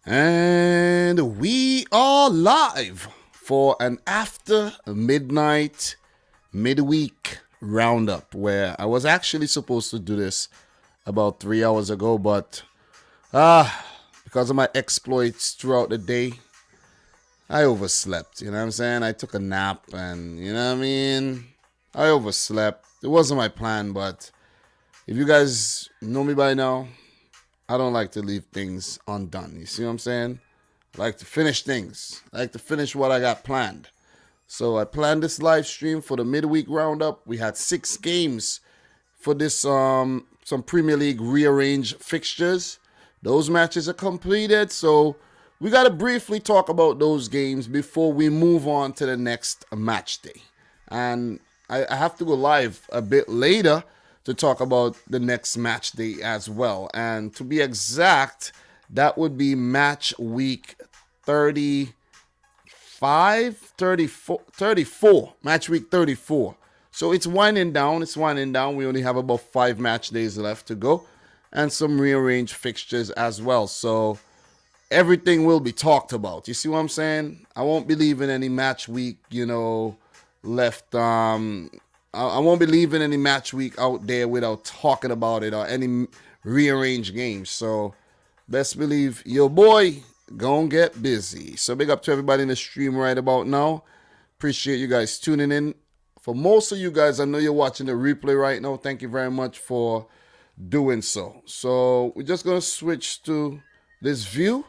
And we are live for an after midnight midweek roundup where I was actually supposed to do this about 3 hours ago, but because of my exploits throughout the day, I overslept. You know what I'm saying? I took a nap and I overslept. It wasn't my plan, but if you guys know me by now, I don't like to leave things undone. You see what I'm saying? I like to finish things. I like to finish what I got planned. So I planned this live stream for the midweek roundup. We had 6 games for this some Premier League rearranged fixtures. Those matches are completed, so we got to briefly talk about those games before we move on to the next match day. And I have to go live a bit later to talk about the next match day as well. And to be exact, that would be match week 34, match week 34. So it's winding down. We only have about 5 match days left to go and some rearranged fixtures as well. So everything will be talked about. You see what I'm saying? I won't be leaving any match week, left. I won't be leaving any match week out there without talking about it or any rearranged games. So best believe your boy gonna get busy. So big up to everybody in the stream right about now. Appreciate you guys tuning in. For most of you guys, I know you're watching the replay right now. Thank you very much for doing so. So we're just gonna switch to this view.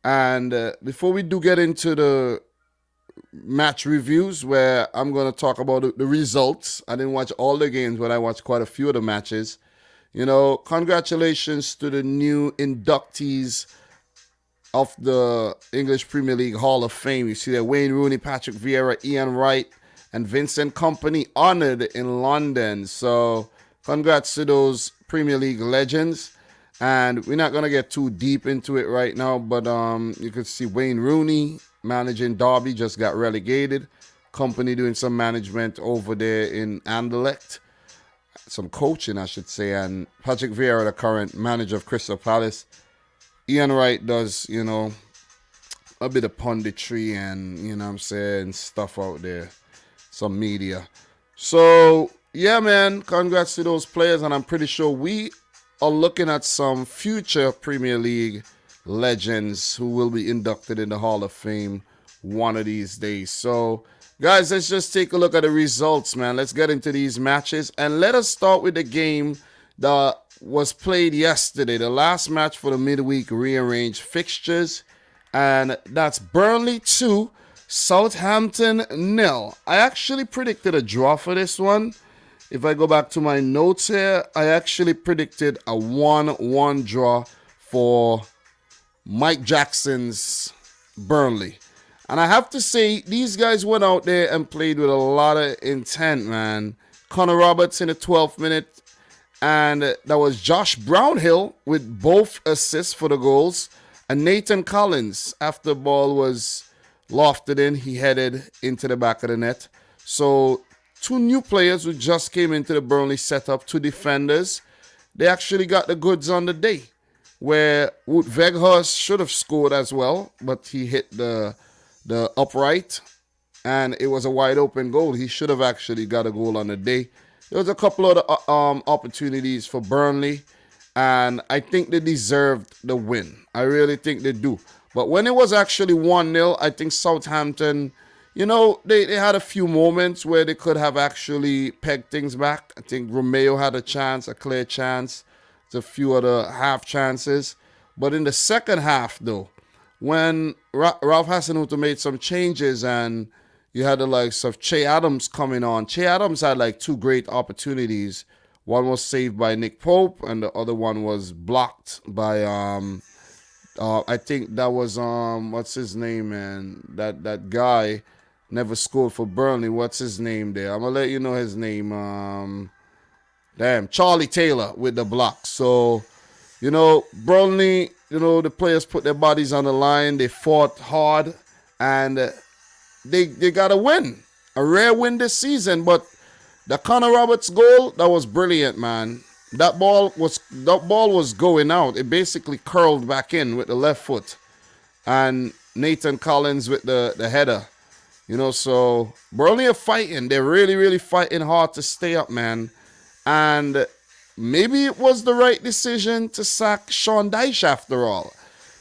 And before we do get into the match reviews where I'm going to talk about the results. I didn't watch all the games, but I watched quite a few of the matches. Congratulations to the new inductees of the English Premier League Hall of Fame. You see that Wayne Rooney, Patrick Vieira, Ian Wright, and Vincent Kompany honored in London. So congrats to those Premier League legends. And we're not going to get too deep into it right now, but you can see Wayne Rooney managing Derby just got relegated. Kompany doing some management over there in Anderlecht. Some coaching, I should say. And Patrick Vieira, the current manager of Crystal Palace. Ian Wright does, a bit of punditry and, stuff out there. Some media. So, yeah, man, congrats to those players. And I'm pretty sure we are looking at some future Premier League legends who will be inducted in the Hall of Fame one of these days. So, guys, let's just take a look at the results, man. Let's get into these matches. And let us start with the game that was played yesterday, the last match for the midweek rearranged fixtures. And that's Burnley 2, Southampton 0. I actually predicted a draw for this one. If I go back to my notes here, I actually predicted a 1-1 draw for Mike Jackson's Burnley. And I have to say, these guys went out there and played with a lot of intent, man. Connor Roberts in the 12th minute. And that was Josh Brownhill with both assists for the goals. And Nathan Collins, after the ball was lofted in, he headed into the back of the net. So 2 new players who just came into the Burnley setup, 2 defenders. They actually got the goods on the day, where Wout Weghorst should have scored as well, but he hit the upright, and it was a wide open goal. He should have actually got a goal on the day. There was a couple of opportunities for Burnley, and I think they deserved the win. I really think they do. But when it was actually 1-0, I think Southampton, they had a few moments where they could have actually pegged things back. I think Romeo had a chance, a clear chance. A few other half chances. But in the second half, though, when Ralph Hasenhuttl made some changes and you had the likes of Che Adams coming on, Che Adams had 2 great opportunities. One was saved by Nick Pope and the other one was blocked by, I think that was, what's his name, man? That guy never scored for Burnley. What's his name there? I'm going to let you know his name. Charlie Taylor with the block. So, Burnley, the players put their bodies on the line. They fought hard, and they got a win. A rare win this season. But the Connor Roberts goal, that was brilliant, man. That ball was going out. It basically curled back in with the left foot. and Nathan Collins with the header. So Burnley are fighting. They're really, really fighting hard to stay up, man. And maybe it was the right decision to sack Sean Dyche after all.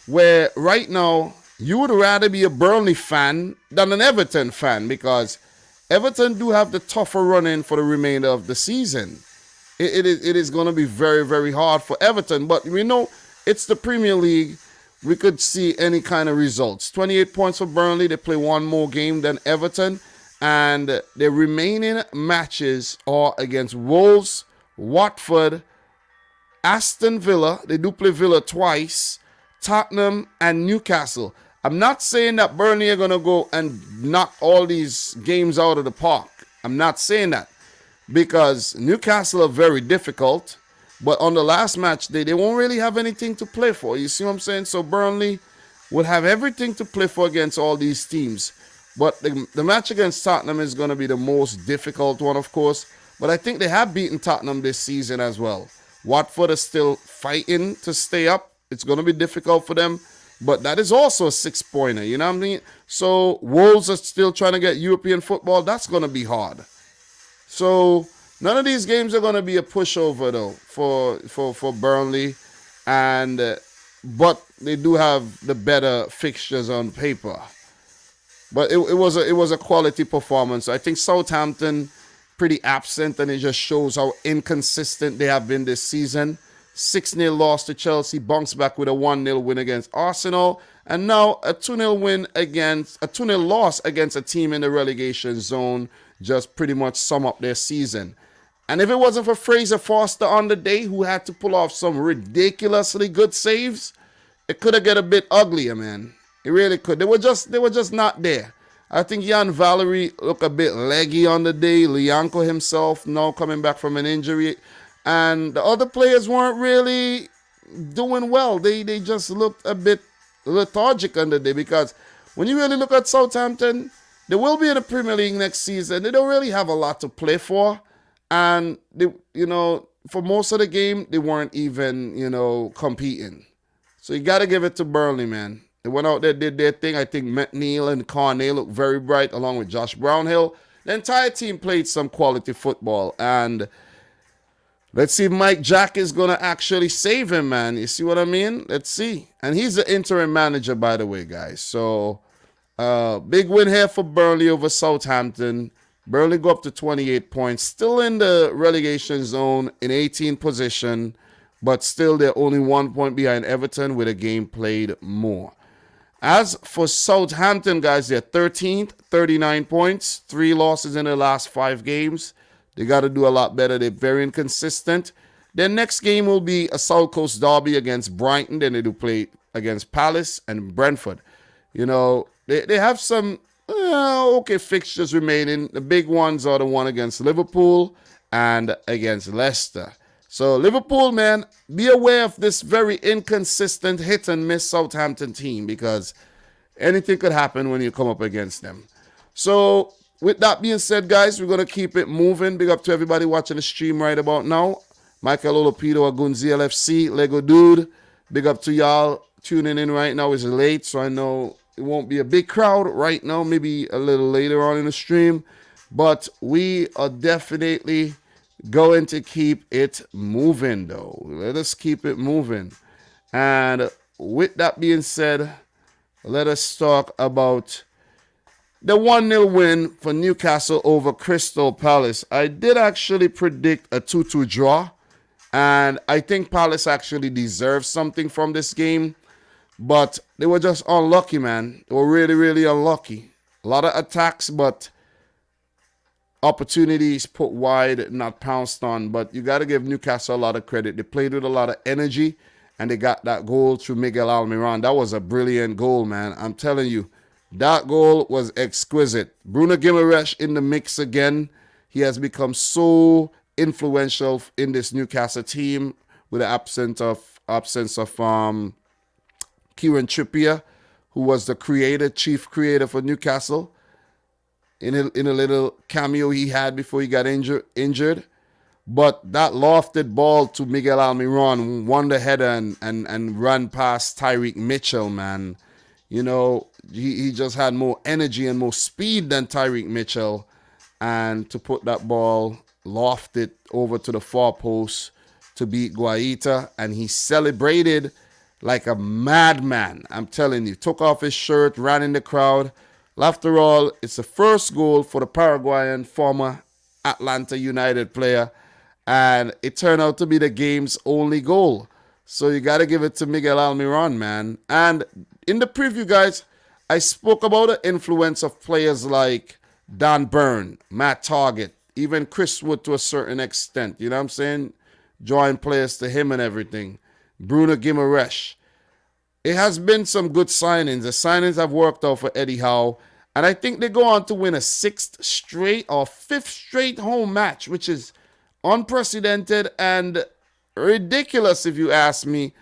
Where right now, you would rather be a Burnley fan than an Everton fan, because Everton do have the tougher run-in for the remainder of the season. It is going to be very, very hard for Everton. But we know it's the Premier League. We could see any kind of results. 28 points for Burnley. They play one more game than Everton. And their remaining matches are against Wolves, Watford, Aston Villa. They do play Villa twice. Tottenham and Newcastle. I'm not saying that Burnley are going to go and knock all these games out of the park. I'm not saying that, because Newcastle are very difficult. But on the last match day, they won't really have anything to play for. You see what I'm saying? So Burnley would have everything to play for against all these teams. But the match against Tottenham is going to be the most difficult one, of course. But I think they have beaten Tottenham this season as well. Watford is still fighting to stay up. It's going to be difficult for them. But that is also a 6-pointer, you know what I mean? So Wolves are still trying to get European football. That's going to be hard. So none of these games are going to be a pushover, though, for Burnley. But they do have the better fixtures on paper. But it was a quality performance. I think Southampton pretty absent, and it just shows how inconsistent they have been this season. 6-0 loss to Chelsea, bounced back with a 1-0 win against Arsenal, and now a 2-0 loss against a team in the relegation zone. Just pretty much sum up their season. And if it wasn't for Fraser Forster on the day, who had to pull off some ridiculously good saves, it could have get a bit uglier, man. It really could. They were just not there. I think Jan Valery looked a bit leggy on the day. Lianco himself now coming back from an injury. And the other players weren't really doing well. They just looked a bit lethargic on the day, because when you really look at Southampton, they will be in the Premier League next season. They don't really have a lot to play for. And, for most of the game, they weren't even, competing. So you got to give it to Burnley, man. They went out there, did their thing. I think McNeil and Carney looked very bright, along with Josh Brownhill. The entire team played some quality football. And let's see if Mike Jack is going to actually save him, man. You see what I mean? Let's see. And he's the interim manager, by the way, guys. So, big win here for Burnley over Southampton. Burnley go up to 28 points. Still in the relegation zone in 18th position. But still, they're only 1 point behind Everton with a game played more. As for Southampton, guys, they're 13th, 39 points. 3 losses in the last 5 games. They got to do a lot better. They're very inconsistent. Their next game will be a South Coast derby against Brighton. Then they do play against Palace and Brentford. They have some okay fixtures remaining. The big ones are the one against Liverpool and against Leicester. So Liverpool, man, be aware of this very inconsistent hit and miss Southampton team, because anything could happen when you come up against them. So with that being said, guys, we're going to keep it moving. Big up to everybody watching the stream right about now. Michael Olapido, Agunzi LFC, Lego Dude. Big up to y'all tuning in right now. It's late, so I know it won't be a big crowd right now. Maybe a little later on in the stream. But we are definitely going to keep it moving, though. Let us keep it moving. And with that being said, let us talk about the 1-0 win for Newcastle over Crystal Palace. I did actually predict a 2-2 draw, and I think Palace actually deserves something from this game, but they were just unlucky, man. They were really, really unlucky. A lot of attacks, but opportunities put wide, not pounced on. But you got to give Newcastle a lot of credit. They played with a lot of energy, and they got that goal through Miguel Almiron. That was a brilliant goal, man. I'm telling you, that goal was exquisite. Bruno Guimaraes in the mix again. He has become so influential in this Newcastle team with the absence of Kieran Trippier, who was the chief creator for Newcastle. In a little cameo he had before he got injured. But that lofted ball to Miguel Almiron won the header and ran past Tyreek Mitchell, man. he just had more energy and more speed than Tyreek Mitchell. And to put that ball, lofted over to the far post to beat Guaita. And he celebrated like a madman. I'm telling you, took off his shirt, ran in the crowd. After all, it's the first goal for the Paraguayan former Atlanta United player. And it turned out to be the game's only goal. So you got to give it to Miguel Almiron, man. And in the preview, guys, I spoke about the influence of players like Dan Burn, Matt Target, even Chris Wood to a certain extent. You know what I'm saying? Drawing players to him and everything. Bruno Guimaraes. It has been some good signings. The signings have worked out for Eddie Howe. And I think they go on to win a 6th straight or 5th straight home match, which is unprecedented and ridiculous if you ask me,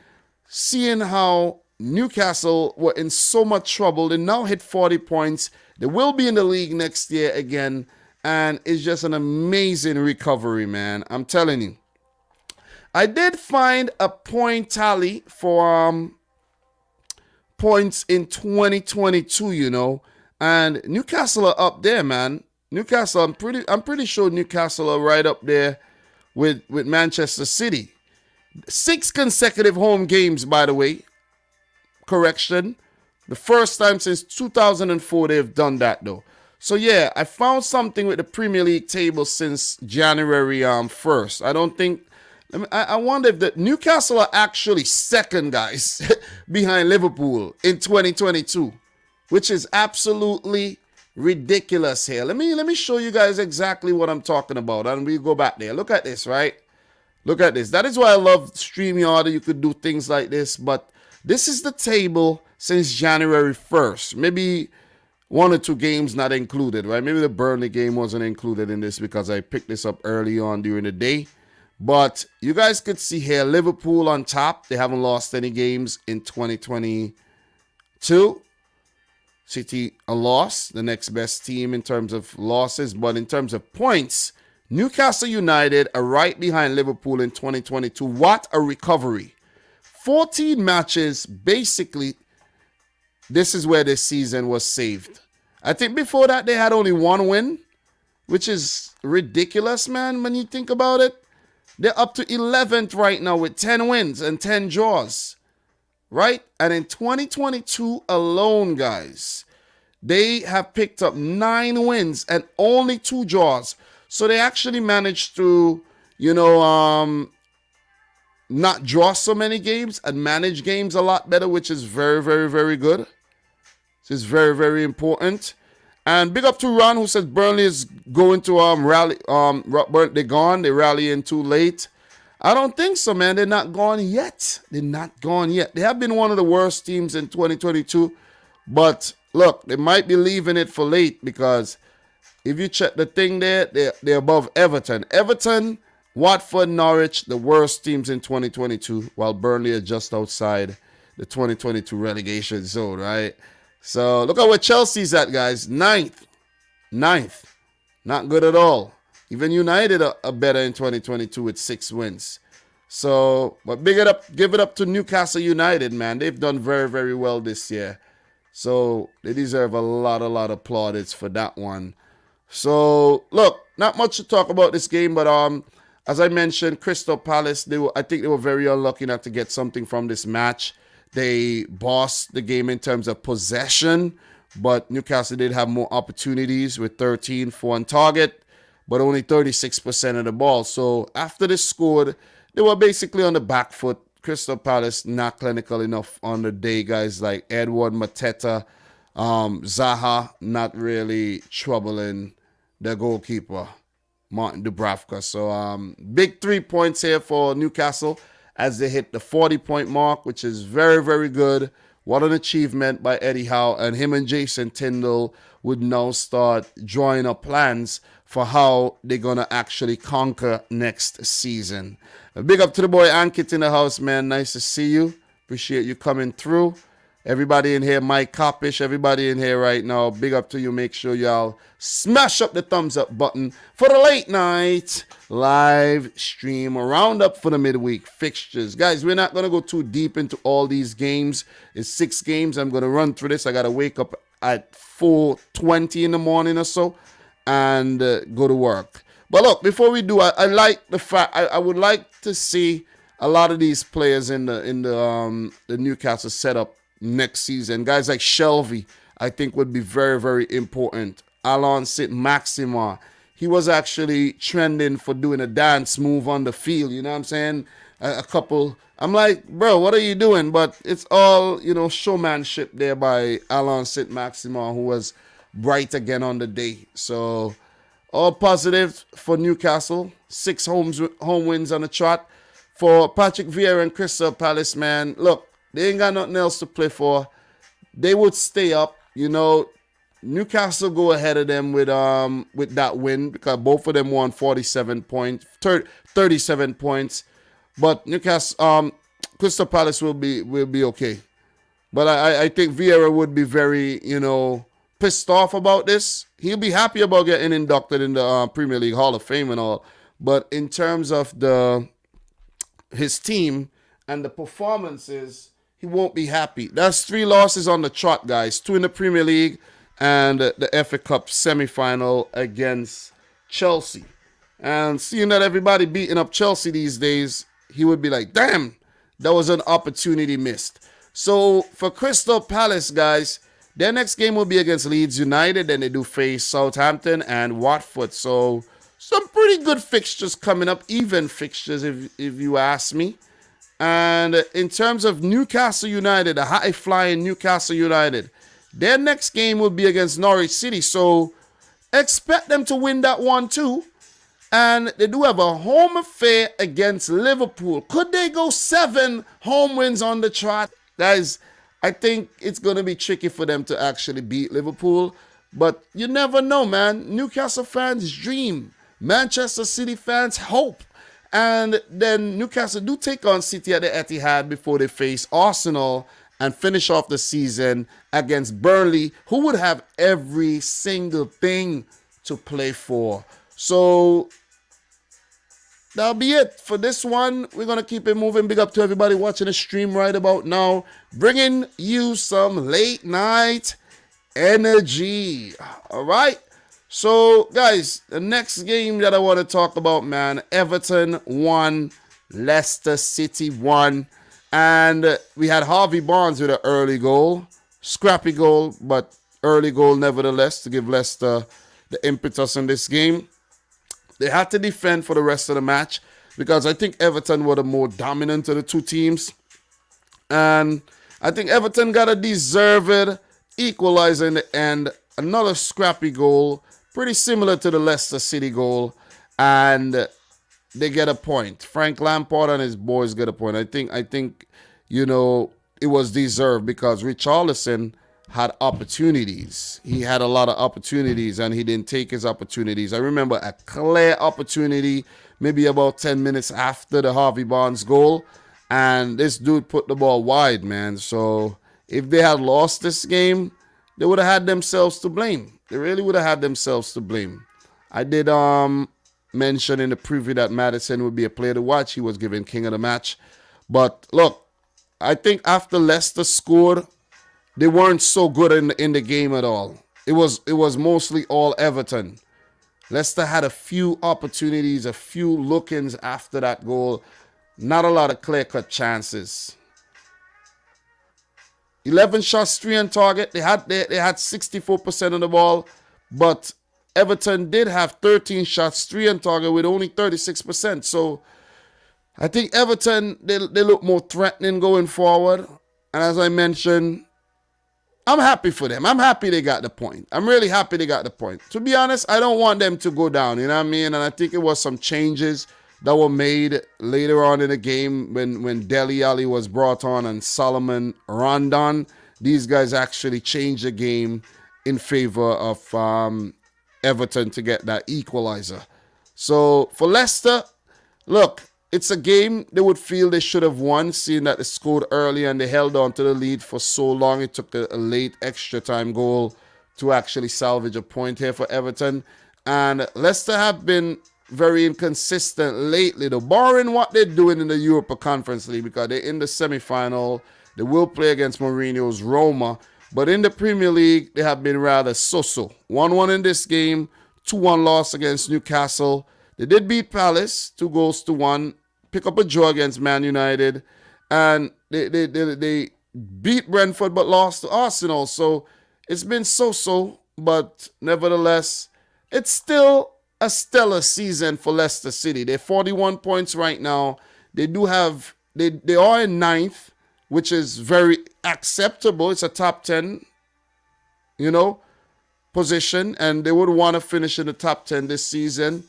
seeing how Newcastle were in so much trouble. They now hit 40 points. They will be in the league next year again, and it's just an amazing recovery, man. I'm telling you. I did find a point tally for points in 2022, and Newcastle are up there, man. Newcastle, I'm pretty sure Newcastle are right up there with Manchester City. 6 consecutive home games, by the way. Correction. The first time since 2004 they've done that, though. So, yeah, I found something with the Premier League table since January 1st. I wonder if the Newcastle are actually second, guys, behind Liverpool in 2022, which is absolutely ridiculous here. Let me show you guys exactly what I'm talking about, and we go back there. Look at this, right? Look at this. That is why I love StreamYard. You could do things like this, but this is the table since January 1st. Maybe 1 or 2 games not included, right? Maybe the Burnley game wasn't included in this because I picked this up early on during the day. But you guys could see here, Liverpool on top. They haven't lost any games in 2022. City a loss, the next best team in terms of losses. But in terms of points, Newcastle United are right behind Liverpool in 2022. What a recovery. 14 matches, basically, this is where this season was saved. I think before that, they had only 1 win, which is ridiculous, man, when you think about it. They're up to 11th right now with 10 wins and 10 draws, right? And in 2022 alone, guys, they have picked up 9 wins and only 2 draws. So they actually managed to, not draw so many games and manage games a lot better, which is very, very, very good. This is very, very important. And big up to Ron, who says Burnley is going to rally. They're gone. They rally in too late. I don't think so, man. They're not gone yet. They're not gone yet. They have been one of the worst teams in 2022. But look, they might be leaving it for late because if you check the thing there, they're above Everton. Everton, Watford, Norwich, the worst teams in 2022, while Burnley are just outside the 2022 relegation zone, right? So look at where Chelsea's at, guys. Ninth. Not good at all. Even United are better in 2022 with 6 wins. So, but give it up to Newcastle United, man. They've done very, very well this year. So they deserve a lot of plaudits for that one. So look, not much to talk about this game, but as I mentioned, Crystal Palace, I think they were very unlucky not to get something from this match. They bossed the game in terms of possession, but Newcastle did have more opportunities with 13 for on target, but only 36% of the ball. So after they scored, they were basically on the back foot. Crystal Palace not clinical enough on the day. Guys like Edward, Mateta, Zaha not really troubling the goalkeeper, Martin Dubravka. So big 3 points here for Newcastle as they hit the 40-point mark, which is very, very good. What an achievement by Eddie Howe. And him and Jason Tyndall would now start drawing up plans for how they're going to actually conquer next season. A big up to the boy Ankit in the house, man. Nice to see you. Appreciate you coming through. Everybody in here, Mike Coppish, everybody in here right now, big up to you. Make sure y'all smash up the thumbs up button for the late night live stream roundup for the midweek fixtures. Guys, we're not going to go too deep into all these games. It's 6 games. I'm going to run through this. I got to wake up at 4:20 in the morning or so and go to work. But look, before we do, I like the fact I would like to see a lot of these players in the Newcastle setup next season. Guys like Shelby, I think would be very, very important. Alon Saint-Maximin, he was actually trending for doing a dance move on the field. You know what I'm saying? A couple. I'm like, bro, what are you doing? But it's all, showmanship there by Alon Saint-Maximin, who was bright again on the day. So all positive for Newcastle. 6 home wins on the trot. For Patrick Vieira and Crystal Palace, man, look, they ain't got nothing else to play for. They would stay up. Newcastle go ahead of them with that win because both of them won 37 points, 37 points. But Newcastle, Crystal Palace will be okay. But I think Vieira would be very, pissed off about this. He'll be happy about getting inducted in the Premier League Hall of Fame and all. But in terms of his team and the performances, he won't be happy. That's 3 losses on the trot, guys. 2 in the Premier League and the FA Cup semi-final against Chelsea. And seeing that everybody beating up Chelsea these days, he would be like, damn, that was an opportunity missed. So for Crystal Palace, guys, their next game will be against Leeds United. Then they do face Southampton and Watford. So some pretty good fixtures coming up, even fixtures if you ask me. And in terms of Newcastle United, the high-flying Newcastle United, their next game will be against Norwich City. So expect them to win that one too. And they do have a home affair against Liverpool. Could they go 7 home wins on the trot? Guys, I think it's going to be tricky for them to actually beat Liverpool. But you never know, man. Newcastle fans dream. Manchester City fans hope. And then Newcastle do take on City at the Etihad before they face Arsenal and finish off the season against Burnley, who would have every single thing to play for. So that'll be it for this one. We're going to keep it moving. Big up to everybody watching the stream right about now. Bringing you some late night energy. All right. So, guys, the next game that I want to talk about, man, Everton won, Leicester City won, and we had Harvey Barnes with an early goal, scrappy goal, but early goal nevertheless to give Leicester the impetus in this game. They had to defend for the rest of the match because I think Everton were the more dominant of the two teams, and I think Everton got a deserved equalizer in the end, another scrappy goal, pretty similar to the Leicester City goal, and they get a point. Frank Lampard and his boys get a point. I think it was deserved because Richarlison had opportunities. He had a lot of opportunities, and he didn't take his opportunities. I remember a clear opportunity maybe about 10 minutes after the Harvey Barnes goal, and this dude put the ball wide, man. So if they had lost this game, they would have had themselves to blame. They really would have had themselves to blame. I did mention in the preview that Maddison would be a player to watch. He was given king of the match. But look, I think after Leicester scored, they weren't so good in the game at all. It was mostly all Everton. Leicester had a few opportunities, a few look-ins after that goal. Not a lot of clear-cut chances. 11 shots, 3 on target. They had 64% of the ball, but Everton did have 13 shots, 3 on target with only 36%. So I think Everton, they look more threatening going forward. And as I mentioned, I'm happy for them. I'm happy they got the point. I'm really happy they got the point. To be honest, I don't want them to go down, you know what I mean? And I think it was some changes that were made later on in the game when Dele Alli was brought on and Solomon Rondon. These guys actually changed the game in favor of Everton to get that equalizer. So for Leicester, look, it's a game they would feel they should have won, seeing that they scored early and they held on to the lead for so long. It took a late extra time goal to actually salvage a point here for Everton. And Leicester have been very inconsistent lately, though, barring what they're doing in the Europa Conference League, because they're in the semi-final. They will play against Mourinho's Roma. But in the Premier League, they have been rather so-so. 1-1 in this game, 2-1 loss against Newcastle. They did beat Palace, 2-1, pick up a draw against Man United, and they beat Brentford but lost to Arsenal. So it's been so-so, but nevertheless, it's still a stellar season for Leicester City. They're 41 points right now. They are in ninth, which is very acceptable. It's a top 10, position, and they would want to finish in the top 10 this season.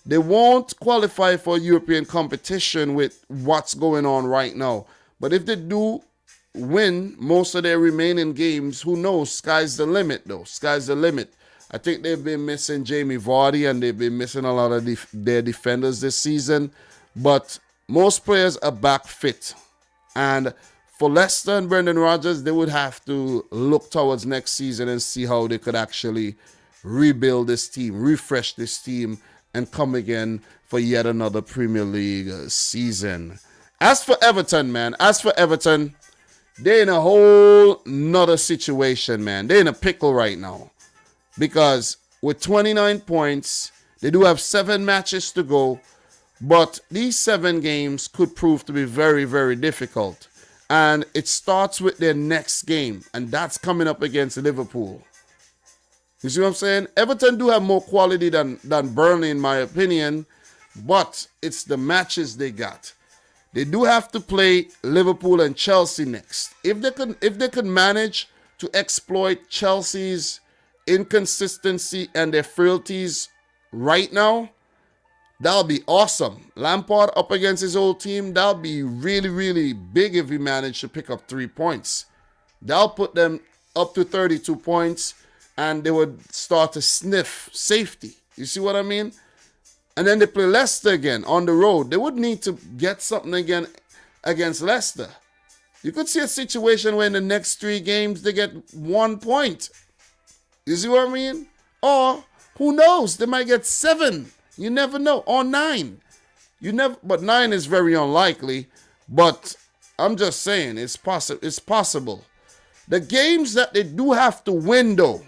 They won't qualify for European competition with what's going on right now. But if they do win most of their remaining games, who knows? Sky's the limit, though. Sky's the limit. I think they've been missing Jamie Vardy, and they've been missing a lot of their defenders this season. But most players are back fit. And for Leicester and Brendan Rodgers, they would have to look towards next season and see how they could actually rebuild this team, refresh this team, and come again for yet another Premier League season. As for Everton, they're in a whole nother situation, man. They're in a pickle right now. Because with 29 points, they do have 7 matches to go. But these 7 games could prove to be very, very difficult. And it starts with their next game. And that's coming up against Liverpool. You see what I'm saying? Everton do have more quality than Burnley, in my opinion. But it's the matches they got. They do have to play Liverpool and Chelsea next. If they could manage to exploit Chelsea's inconsistency and their frailties right now, that'll be awesome. Lampard up against his old team, that'll be really, really big if he managed to pick up 3 points. That'll put them up to 32 points, and they would start to sniff safety. You see what I mean? And then they play Leicester again on the road. They would need to get something again against Leicester. You could see a situation where in the next 3 games they get 1 point. You see what I mean? Or, who knows? They might get 7. You never know. Or 9. But 9 is very unlikely. But I'm just saying, it's possible. The games that they do have to win, though,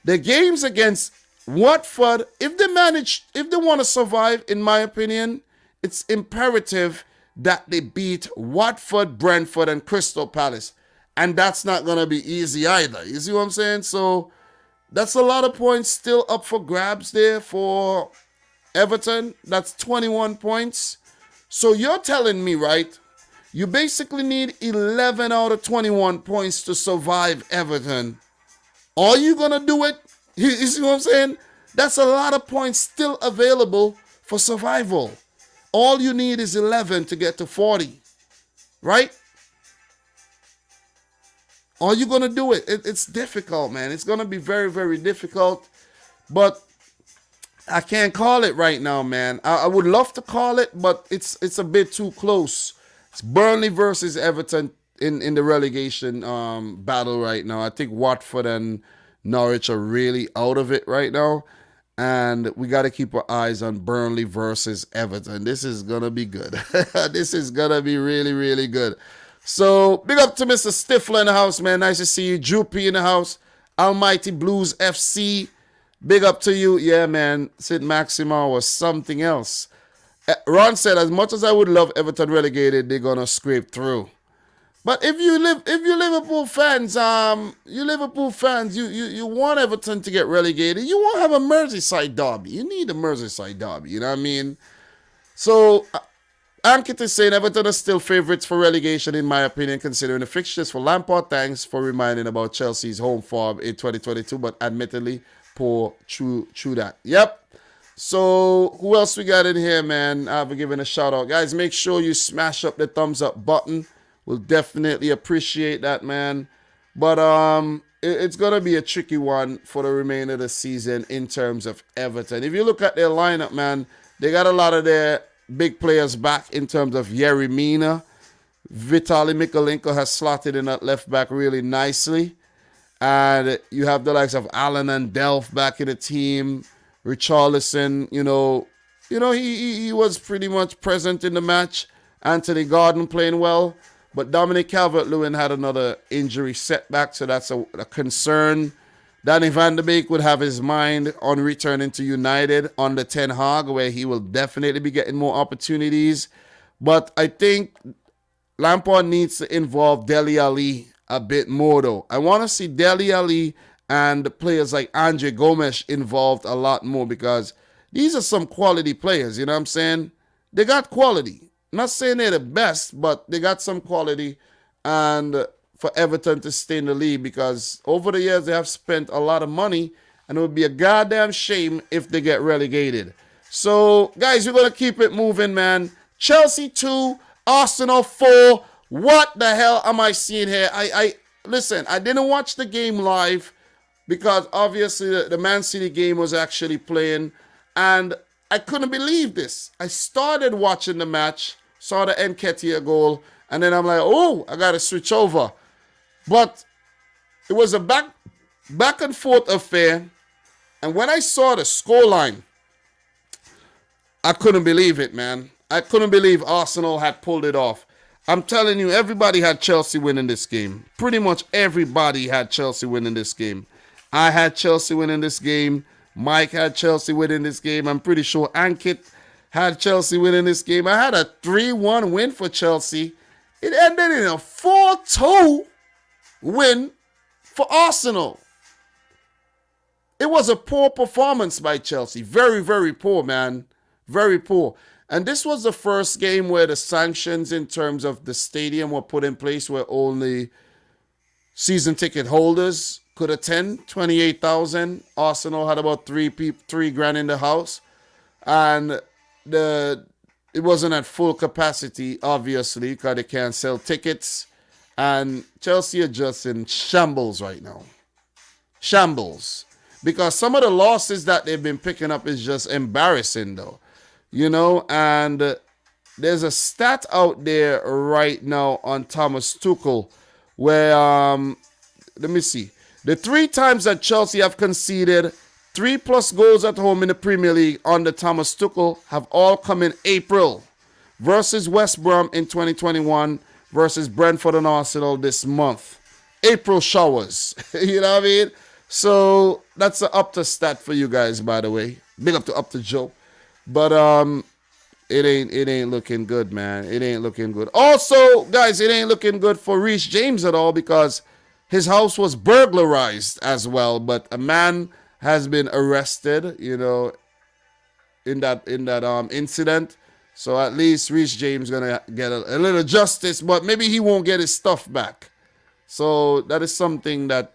the games against Watford, if they want to survive, in my opinion, it's imperative that they beat Watford, Brentford, and Crystal Palace. And that's not going to be easy either. You see what I'm saying? So that's a lot of points still up for grabs there for Everton. That's 21 points. So you're telling me, right, you basically need 11 out of 21 points to survive Everton. Are you going to do it? You see what I'm saying? That's a lot of points still available for survival. All you need is 11 to get to 40, right? Are you going to do it? It's difficult, man. It's going to be very, very difficult. But I can't call it right now, man. I would love to call it, but it's a bit too close. It's Burnley versus Everton in the relegation battle right now. I think Watford and Norwich are really out of it right now. And we got to keep our eyes on Burnley versus Everton. This is going to be good. This is going to be really, really good. So, big up to Mr. Stifler in the house, man. Nice to see you. Droopy in the house. Almighty Blues FC. Big up to you. Yeah, man. Sid Maxima was something else. Ron said, as much as I would love Everton relegated, they're going to scrape through. But if you Liverpool fans, you want Everton to get relegated, you won't have a Merseyside derby. You need a Merseyside derby, you know what I mean? So, Ankit is saying Everton are still favourites for relegation, in my opinion, considering the fixtures for Lampard. Thanks for reminding about Chelsea's home form in 2022, but admittedly, poor true that. Yep. So, who else we got in here, man? I've given a shout out. Guys, make sure you smash up the thumbs up button. We'll definitely appreciate that, man. But it's going to be a tricky one for the remainder of the season in terms of Everton. If you look at their lineup, man, they got a lot of their big players back in terms of Yerry Mina. Vitaly Mikolenko has slotted in at left back really nicely. And you have the likes of Allen and Delph back in the team. Richarlison, he was pretty much present in the match. Anthony Gordon playing well. But Dominic Calvert-Lewin had another injury setback, so that's a concern. Danny Van de Beek would have his mind on returning to United under Ten Hag, where he will definitely be getting more opportunities. But I think Lampard needs to involve Dele Alli a bit more, though. I want to see Dele Alli and players like Andre Gomes involved a lot more, because these are some quality players, you know what I'm saying? They got quality. I'm not saying they're the best, but they got some quality. And for Everton to stay in the league, because over the years they have spent a lot of money, and it would be a goddamn shame if they get relegated. So, guys, we're going to keep it moving, man. Chelsea 2, Arsenal 4. What the hell am I seeing here? Listen, I didn't watch the game live because obviously the Man City game was actually playing, and I couldn't believe this. I started watching the match, saw the Nketiah goal, and then I'm like, oh, I got to switch over. But it was a back and forth affair, and when I saw the scoreline, I couldn't believe it, man. I couldn't believe Arsenal had pulled it off. I'm telling you, everybody had Chelsea winning this game. Pretty much everybody had Chelsea winning this game. I had Chelsea winning this game. Mike had Chelsea winning this game. I'm pretty sure Ankit had Chelsea winning this game. I had a 3-1 win for Chelsea. It ended in a 4-2 win for Arsenal. It was a poor performance by Chelsea. Very, very poor, man. Very poor. And this was the first game where the sanctions in terms of the stadium were put in place, where only season ticket holders could attend. 28,000. Arsenal had about $3,000 in the house. And it wasn't at full capacity, obviously, because they can't sell tickets. And Chelsea are just in shambles right now. Shambles. Because some of the losses that they've been picking up is just embarrassing, though. And there's a stat out there right now on Thomas Tuchel where, let me see. The 3 times that Chelsea have conceded 3+ goals at home in the Premier League under Thomas Tuchel have all come in April, versus West Brom in 2021, versus Brentford and Arsenal this month. April showers. You know what I mean? So that's an up to stat for you guys, by the way. Big up to Joe. But it ain't looking good, man. It ain't looking good. Also, guys, it ain't looking good for Reece James at all, because his house was burglarized as well. But a man has been arrested, in that incident. So at least Reece James gonna get a little justice, but maybe he won't get his stuff back. So that is something that,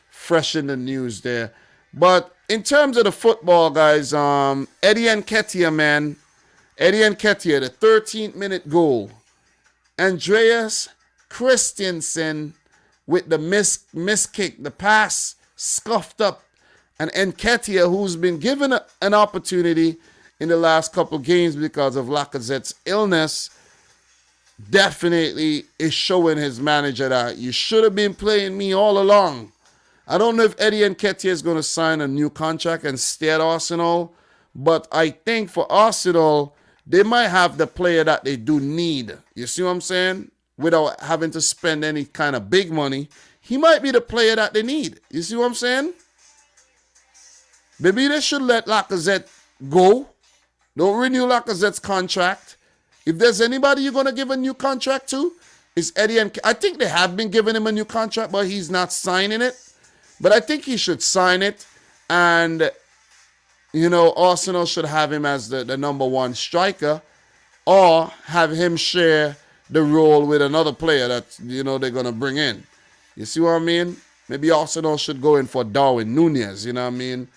fresh in the news there. But in terms of the football, guys, Eddie Nketiah, man. Eddie Nketiah, the 13th minute goal. Andreas Christensen with the miss kick, the pass scuffed up. And Nketiah, who's been given an opportunity in the last couple games because of Lacazette's illness, definitely is showing his manager that you should have been playing me all along. I don't know if Eddie Nketiah is going to sign a new contract and stay at Arsenal, but I think for Arsenal, they might have the player that they do need. You see what I'm saying? Without having to spend any kind of big money, he might be the player that they need. You see what I'm saying? Maybe they should let Lacazette go. Don't renew Lacazette's contract. If there's anybody you're going to give a new contract to, it's Eddie Nketiah. I think they have been giving him a new contract, but he's not signing it. But I think he should sign it, and, Arsenal should have him as the number 1 striker, or have him share the role with another player that, they're going to bring in. You see what I mean? Maybe Arsenal should go in for Darwin Nunez, you know what I mean?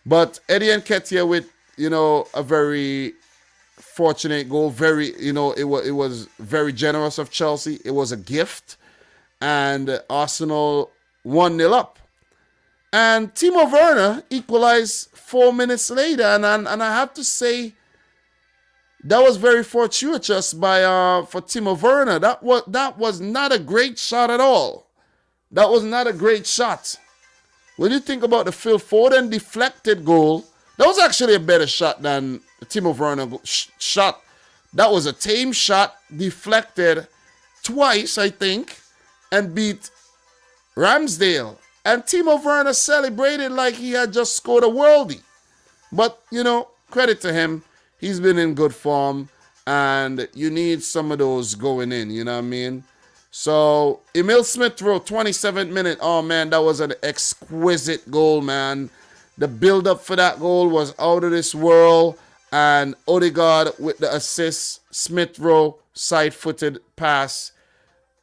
But Eddie Nketiah with, a very fortunate goal, it was very generous of Chelsea. It was a gift, and Arsenal 1-0 up. And Timo Werner equalized 4 minutes later. And I have to say, That was very fortuitous by for Timo Werner. That was not a great shot at all. That was not a great shot. When you think about the Phil Foden deflected goal, that was actually a better shot than the Timo Werner shot. That was a tame shot, deflected twice, I think, and beat Ramsdale. And Timo Werner celebrated like he had just scored a worldie. But, credit to him. He's been in good form, and you need some of those going in, you know what I mean? So, Emil Smith-Rowe, 27th minute. Oh, man, that was an exquisite goal, man. The build-up for that goal was out of this world, and Odegaard with the assist, Smith-Rowe, side-footed pass.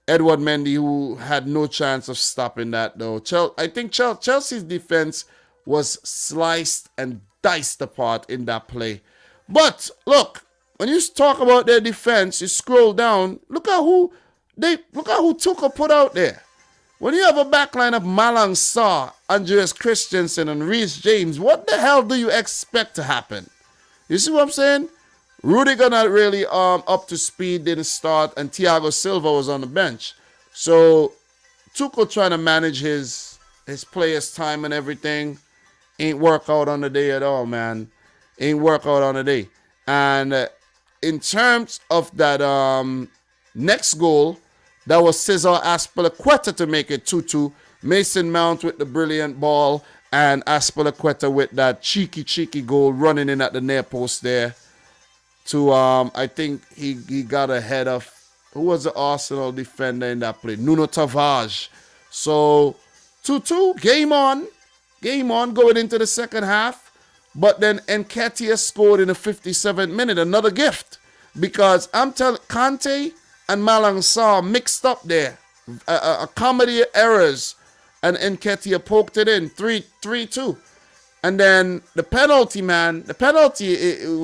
Edward Mendy, who had no chance of stopping that, though. I think Chelsea's defense was sliced and diced apart in that play. But look, when you talk about their defense, you scroll down. Look at who Tuchel put out there. When you have a backline of Malang Sarr, Andreas Christensen, and Reece James, what the hell do you expect to happen? You see what I'm saying? Rudiger not really up to speed, didn't start, and Thiago Silva was on the bench. So Tuchel trying to manage his players' time and everything. Ain't work out on the day at all, man. Ain't work out on the day. And in terms of that next goal, that was Cesar Azpilicueta to make it 2-2. Mason Mount with the brilliant ball, and Azpilicueta with that cheeky goal running in at the near post there. To I think he got ahead of, who was the Arsenal defender in that play? Nuno Tavares. So 2-2, game on going into the second half. But then Nketiah scored in the 57th minute, another gift. Because I'm telling Kante and Malang Sarr mixed up there. A comedy of errors. And Nketiah poked it in, 3-2. And then the penalty, man. The penalty,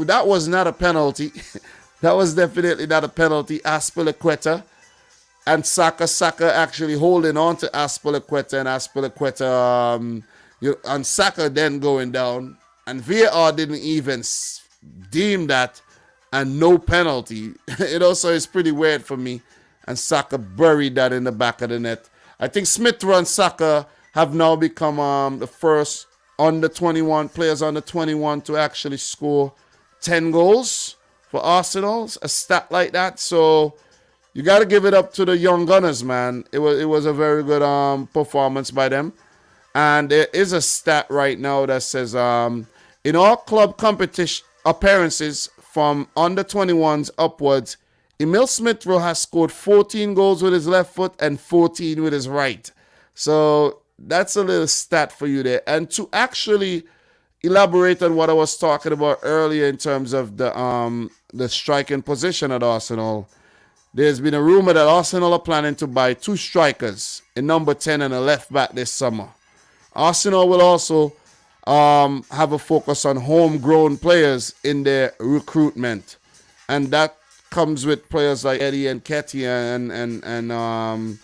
that was not a penalty. That was definitely not a penalty. Azpilicueta and Saka actually holding on to Azpilicueta, and Azpilicueta, and Saka then going down. And VAR didn't even deem that, and no penalty. It also is pretty weird for me. And Saka buried that in the back of the net. I think Smith-Rowe and Saka have now become the first players under 21 to actually score 10 goals for Arsenal, a stat like that. So you got to give it up to the young gunners, man. It was a very good performance by them. And there is a stat right now that says in all club competition appearances from under 21s upwards, Emil Smith-Rowe has scored 14 goals with his left foot and 14 with his right. So that's a little stat for you there. And to actually elaborate on what I was talking about earlier in terms of the striking position at Arsenal, there's been a rumor that Arsenal are planning to buy 2 strikers, a number 10 and a left back this summer. Arsenal will also have a focus on homegrown players in their recruitment. And that comes with players like Eddie Nketiah and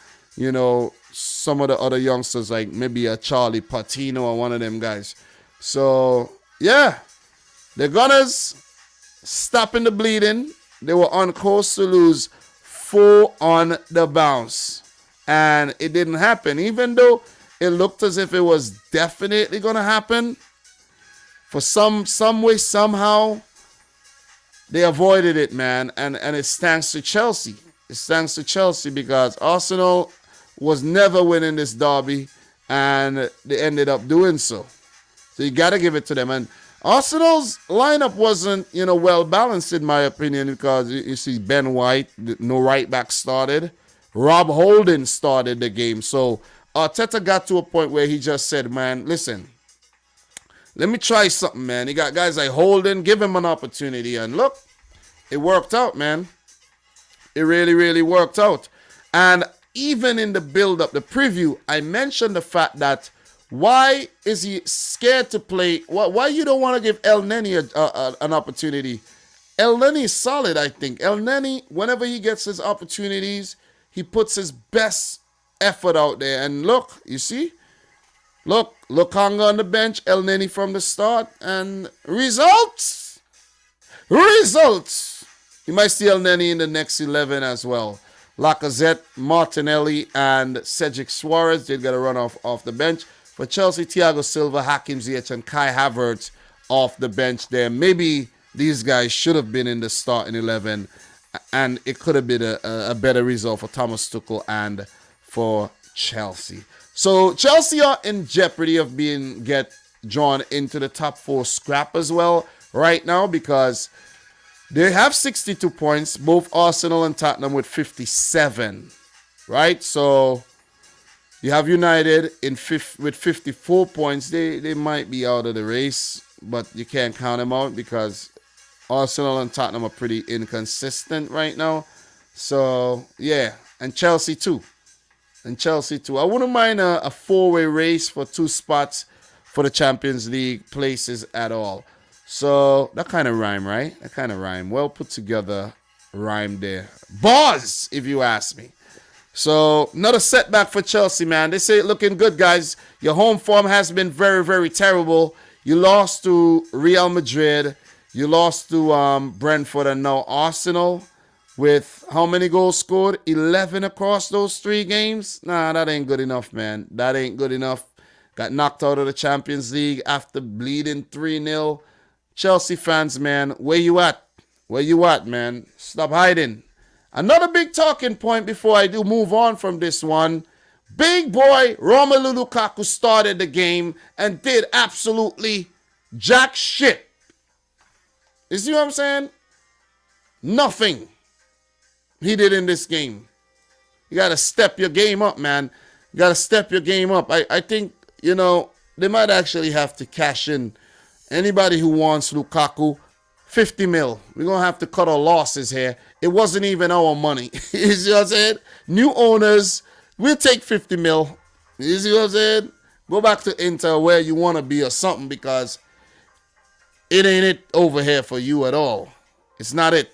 some of the other youngsters, like maybe a Charlie Patino or one of them guys. So, yeah, the Gunners stopping the bleeding. They were on course to lose 4 on the bounce. And it didn't happen. Even though it looked as if it was definitely going to happen, for some way, somehow, they avoided it, man. And it's thanks to Chelsea. It's thanks to Chelsea because Arsenal was never winning this derby, and they ended up doing so. So you got to give it to them. And Arsenal's lineup wasn't, well balanced in my opinion, because you see Ben White, no right back started. Rob Holding started the game. So Arteta got to a point where he just said, man, listen, let me try something, man. He got guys like Holding, give him an opportunity. And look, it worked out, man. It really, really worked out. And even in the build-up, the preview, I mentioned the fact that why is he scared to play? Why you don't want to give El Neni an opportunity? El Neni is solid, I think. El Neni, whenever he gets his opportunities, he puts his best effort out there. And look, you see? Look, Lokanga on the bench, El Neni from the start, and results. You might see El Neni in the next 11 as well. Lacazette, Martinelli, and Cedric Suarez did get a run off the bench. For Chelsea, Thiago Silva, Hakim Ziyech, and Kai Havertz off the bench there. Maybe these guys should have been in the starting 11, and it could have been a better result for Thomas Tuchel and for Chelsea. So Chelsea are in jeopardy of get drawn into the top 4 scrap as well right now, because they have 62 points, both Arsenal and Tottenham with 57, right? So you have United with 54 points. They might be out of the race, but you can't count them out because Arsenal and Tottenham are pretty inconsistent right now. So, yeah, and Chelsea too. I wouldn't mind a 4-way race for 2 spots for the Champions League places at all. So that kind of rhyme, right? That kind of rhyme. Well put together rhyme there. Bars, if you ask me. So another setback for Chelsea, man. They say it looking good, guys. Your home form has been very, very terrible. You lost to Real Madrid. You lost to Brentford and now Arsenal with how many goals scored? 11 across those 3 games? Nah, that ain't good enough, man. That ain't good enough. Got knocked out of the Champions League after bleeding 3-0. Chelsea fans, man, where you at? Where you at, man? Stop hiding. Another big talking point before I do move on from this one. Big boy Romelu Lukaku started the game and did absolutely jack shit. You see what I'm saying? Nothing he did in this game. You got to step your game up, man. You got to step your game up. I think, they might actually have to cash in. Anybody who wants Lukaku, 50 mil. We're going to have to cut our losses here. It wasn't even our money. You see what I'm saying? New owners, we'll take 50 mil. You see what I'm saying? Go back to Inter where you want to be or something, because it ain't it over here for you at all. It's not it.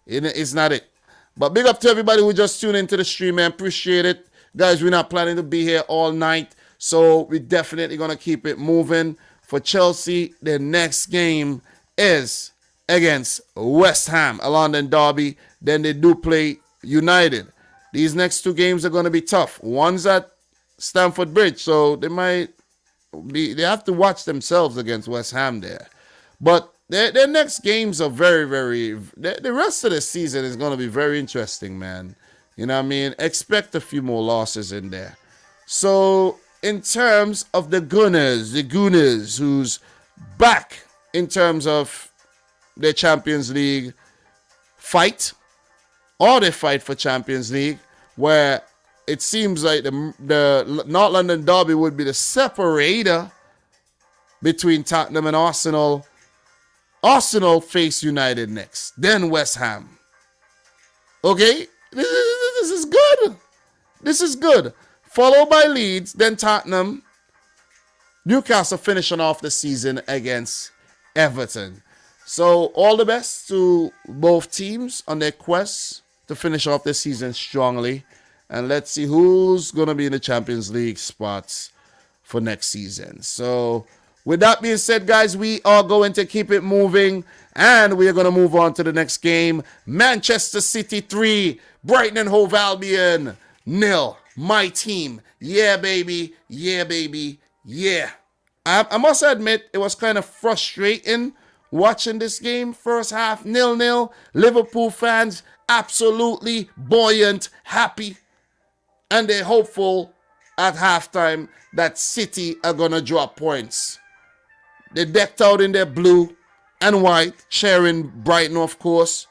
It's not it. But big up to everybody who just tuned into the stream, man. Appreciate it. Guys, we're not planning to be here all night, so we're definitely going to keep it moving. For Chelsea, their next game is against West Ham, a London derby. Then they do play United. These next 2 games are going to be tough. One's at Stamford Bridge, so they have to watch themselves against West Ham there. But their next games are very, very, the rest of the season is going to be very interesting, man. You know what I mean? Expect a few more losses in there. So in terms of the Gunners, who's back in terms of their Champions League fight, or they fight for Champions League, where it seems like the North London derby would be the separator between Tottenham and Arsenal. Arsenal face United next, then West Ham. Okay, this is good. This is good. Followed by Leeds, then Tottenham. Newcastle finishing off the season against Everton. So all the best to both teams on their quest to finish off the season strongly. And let's see who's going to be in the Champions League spots for next season. So with that being said, guys, we are going to keep it moving. And we are going to move on to the next game. Manchester City 3, Brighton and Hove Albion 0. My team. Yeah, baby. Yeah, baby. Yeah. I must admit, it was kind of frustrating watching this game. First half, 0-0. Liverpool fans absolutely buoyant, happy. And they're hopeful at halftime that City are going to drop points. They decked out in their blue and white, cheering Brighton, of course.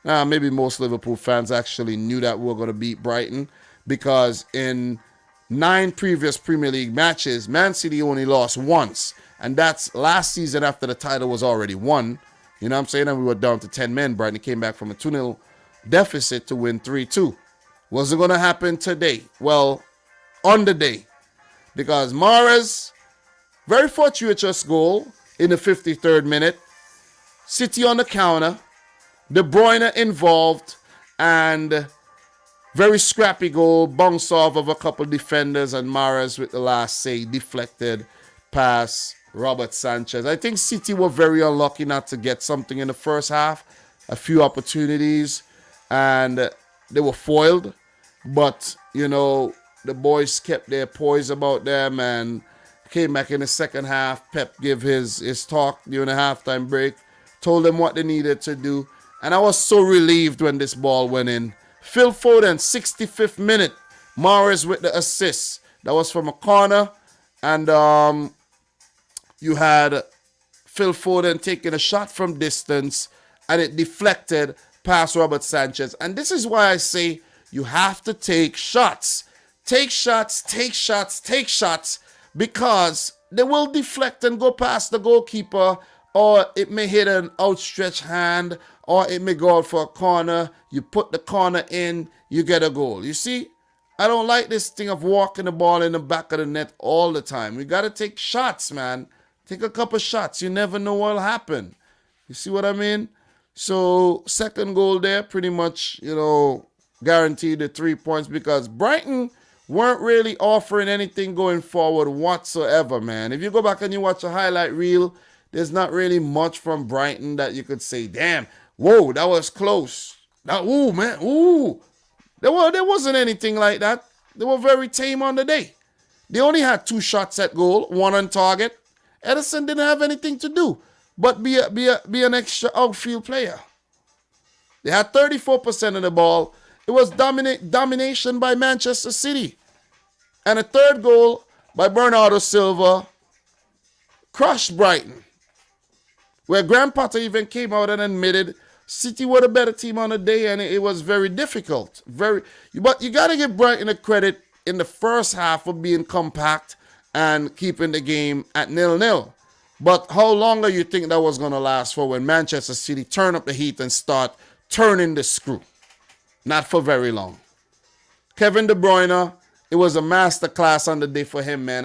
Maybe most Liverpool fans actually knew that we were going to beat Brighton, because in 9 previous Premier League matches, Man City only lost once. And that's last season after the title was already won. You know what I'm saying? And we were down to 10 men. Brighton came back from a 2-0 deficit to win 3-2. Was it going to happen today? Well, on the day. Because Mahrez, very fortuitous goal in the 53rd minute. City on the counter. De Bruyne involved. And very scrappy goal. Bounce off of a couple defenders. And Mahrez with the last say deflected pass Robert Sanchez. I think City were very unlucky not to get something in the first half. a few opportunities, and they were foiled. But, the boys kept their poise about them and came back in the second half. Pep gave his talk during the halftime break, told them what they needed to do. And I was so relieved when this ball went in. Phil Foden, 65th minute. Morris with the assist. That was from a corner. And you had Phil Foden taking a shot from distance, and it deflected past Robert Sanchez. And this is why I say you have to take shots. Take shots, take shots, take shots, because they will deflect and go past the goalkeeper, or it may hit an outstretched hand, or it may go out for a corner. You put the corner in, you get a goal. You see, I don't like this thing of walking the ball in the back of the net all the time. We got to take shots, man. Take a couple shots. You never know what will happen. You see what I mean? So, second goal there, pretty much, guaranteed the 3 points, because Brighton weren't really offering anything going forward whatsoever, man. If you go back and you watch a highlight reel, there's not really much from Brighton that you could say, damn, whoa, that was close. Ooh, man, ooh. There wasn't anything like that. They were very tame on the day. They only had 2 shots at goal, 1 on target. Edison didn't have anything to do but be an extra outfield player. They had 34% of the ball. It was domination by Manchester City. And a third goal by Bernardo Silva crushed Brighton, where Graham Potter even came out and admitted City were the better team on the day, and it was very difficult. But you got to give Brighton a credit in the first half for being compact and keeping the game at 0-0. But how long do you think that was going to last for when Manchester City turn up the heat and start turning the screw? Not for very long. Kevin De Bruyne, it was a masterclass on the day for him, man.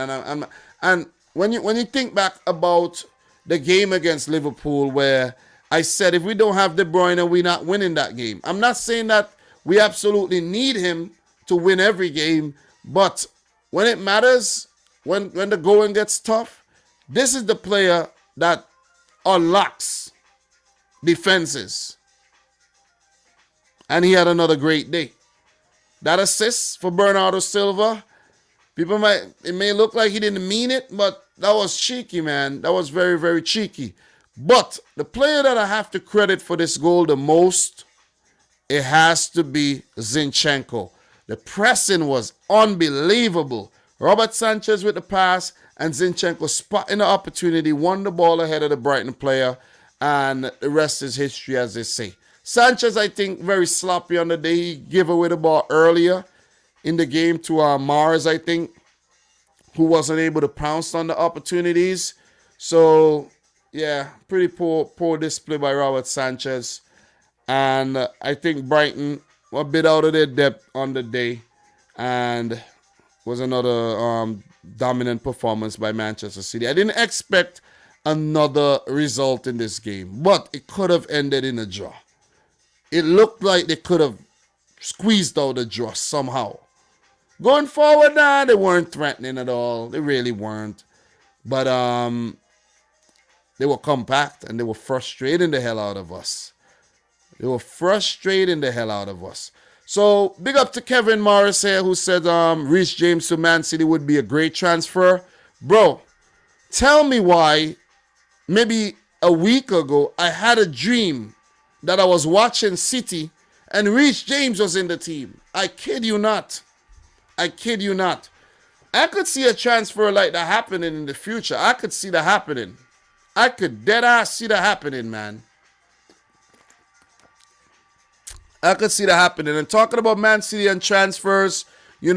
And when you think back about the game against Liverpool, where I said if we don't have De Bruyne, we're not winning that game. I'm not saying that we absolutely need him to win every game, but when it matters, when the going gets tough, this is the player that unlocks defenses. And he had another great day. That assist for Bernardo Silva, it may look like he didn't mean it, but that was cheeky, man. That was very, very cheeky. But the player that I have to credit for this goal the most, it has to be Zinchenko. The pressing was unbelievable. Robert Sanchez with the pass, and Zinchenko spotting the opportunity, won the ball ahead of the Brighton player, and the rest is history, as they say. Sanchez, I think, very sloppy on the day. He gave away the ball earlier in the game to Mars, I think, who wasn't able to pounce on the opportunities. So, yeah, pretty poor display by Robert Sanchez. And I think Brighton were a bit out of their depth on the day. And was another dominant performance by Manchester City. I didn't expect another result in this game, but it could have ended in a draw. It looked like they could have squeezed out a draw somehow. Going forward, they weren't threatening at all. They really weren't. But they were compact and they were frustrating the hell out of us. So, big up to Kevin Morris here, who said Reece James to Man City would be a great transfer. Bro, tell me why maybe a week ago I had a dream that I was watching City and Reece James was in the team. I kid you not. I could see a transfer like that happening in the future. I could see that happening. I could dead ass see that happening, man. I could see that happening. And talking about Man City and transfers, the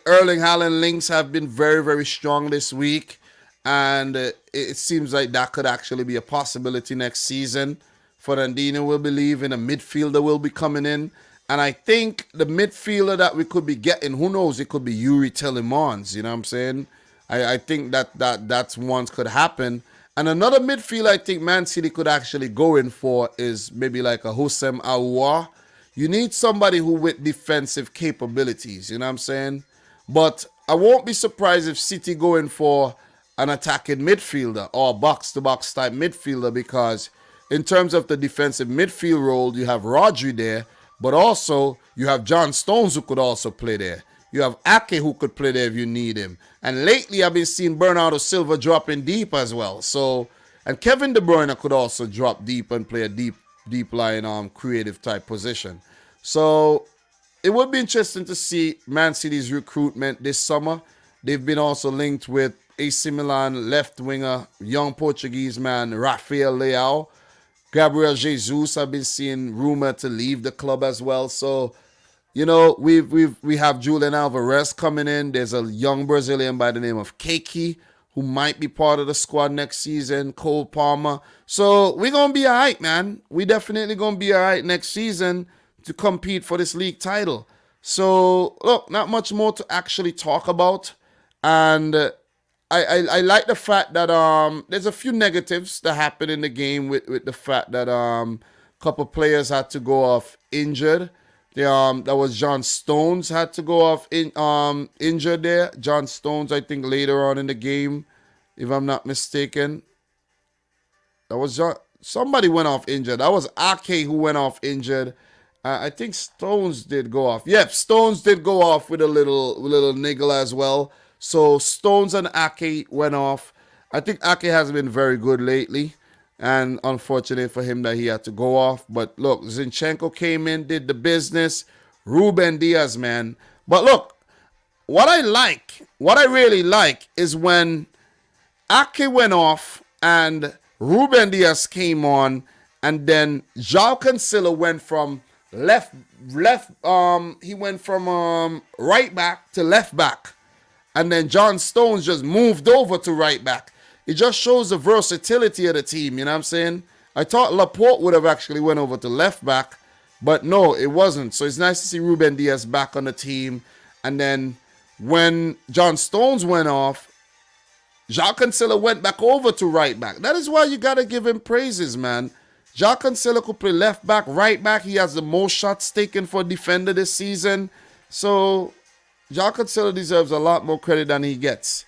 Erling Haaland links have been very, very strong this week. And it seems like that could actually be a possibility next season. Fernandinho will believe in a midfielder will be coming in. And I think the midfielder that we could be getting, who knows, it could be Yuri Tillemans, you know what I'm saying? I think that's one could happen. And another midfielder I think Man City could actually go in for is maybe like a Houssem Aouar. You need somebody who with defensive capabilities, you know what I'm saying? But I won't be surprised if City go in for an attacking midfielder or box-to-box type midfielder, because in terms of the defensive midfield role, you have Rodri there, but also you have John Stones who could also play there. You have Ake who could play there if you need him. And lately I've been seeing Bernardo Silva dropping deep as well. So, and Kevin De Bruyne could also drop deep and play a deep line creative type position. So it would be interesting to see Man City's recruitment this summer. They've been also linked with AC Milan left winger, young Portuguese man Rafael Leao. Gabriel Jesus, I've been seeing rumored to leave the club as well. So, you know, we have Julian Alvarez coming in. There's a young Brazilian by the name of Keiki who might be part of the squad next season. Cole Palmer. So we're gonna be all right, man. We definitely gonna be all right next season to compete for this league title. So look, not much more to actually talk about, and I like the fact that there's a few negatives that happened in the game with the fact that a couple players had to go off injured. That was John Stones had to go off injured there. John Stones, I think later on in the game, if I'm not mistaken. That was somebody went off injured. That was Ake who went off injured. I think Stones did go off. Yep, Stones did go off with a little niggle as well. So Stones and Ake went off. I think Ake has been very good lately. And unfortunate for him that he had to go off. But look, Zinchenko came in, did the business. Ruben Diaz, man. But look, what I really like is when Ake went off and Ruben Diaz came on, and then João Cancelo went from he went from right back to left back. And then John Stones just moved over to right back. It just shows the versatility of the team, you know what I'm saying? I thought Laporte would have actually went over to left back, but no, it wasn't. So it's nice to see Ruben Diaz back on the team. And then when John Stones went off, João Cancelo went back over to right back. That is why you got to give him praises, man. João Cancelo could play left back, right back. He has the most shots taken for a defender this season. So João Cancelo deserves a lot more credit than he gets.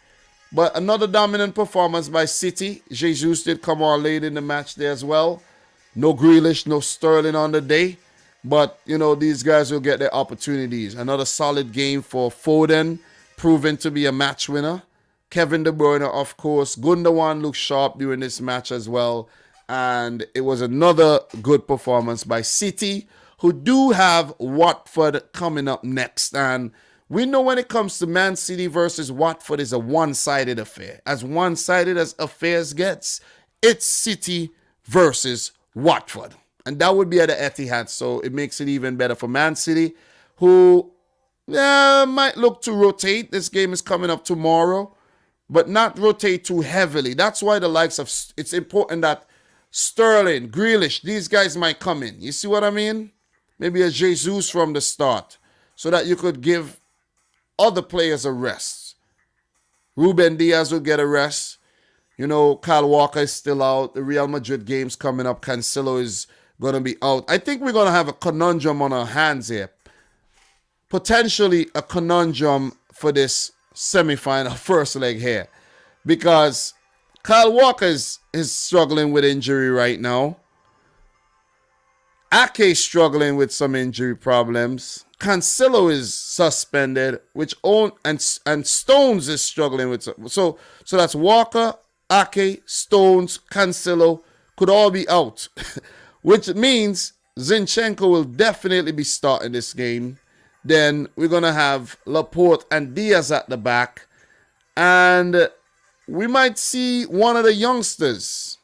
But another dominant performance by City. Jesus did come on late in the match there as well. No Grealish, no Sterling on the day. But, you know, these guys will get their opportunities. Another solid game for Foden, proven to be a match winner. Kevin De Bruyne, of course. Gundogan looked sharp during this match as well. And it was another good performance by City, who do have Watford coming up next. And we know when it comes to Man City versus Watford is a one-sided affair. As one-sided as affairs gets, it's City versus Watford. And that would be at the Etihad, so it makes it even better for Man City, who might look to rotate. This game is coming up tomorrow, but not rotate too heavily. That's why the likes of, it's important that Sterling, Grealish, these guys might come in. You see what I mean? Maybe a Jesus from the start, so that you could give other players a rest. Ruben Diaz will get a rest. You know, Kyle Walker is still out. The Real Madrid game's coming up. Cancelo is going to be out. I think we're going to have a conundrum on our hands here. Potentially a conundrum for this semi-final first leg here. Because Kyle Walker is struggling with injury right now. Ake is struggling with some injury problems. Cancelo is suspended, and Stones is struggling with some. So that's Walker, Ake, Stones, Cancelo could all be out, which means Zinchenko will definitely be starting this game. Then we're gonna have Laporte and Diaz at the back, and we might see one of the youngsters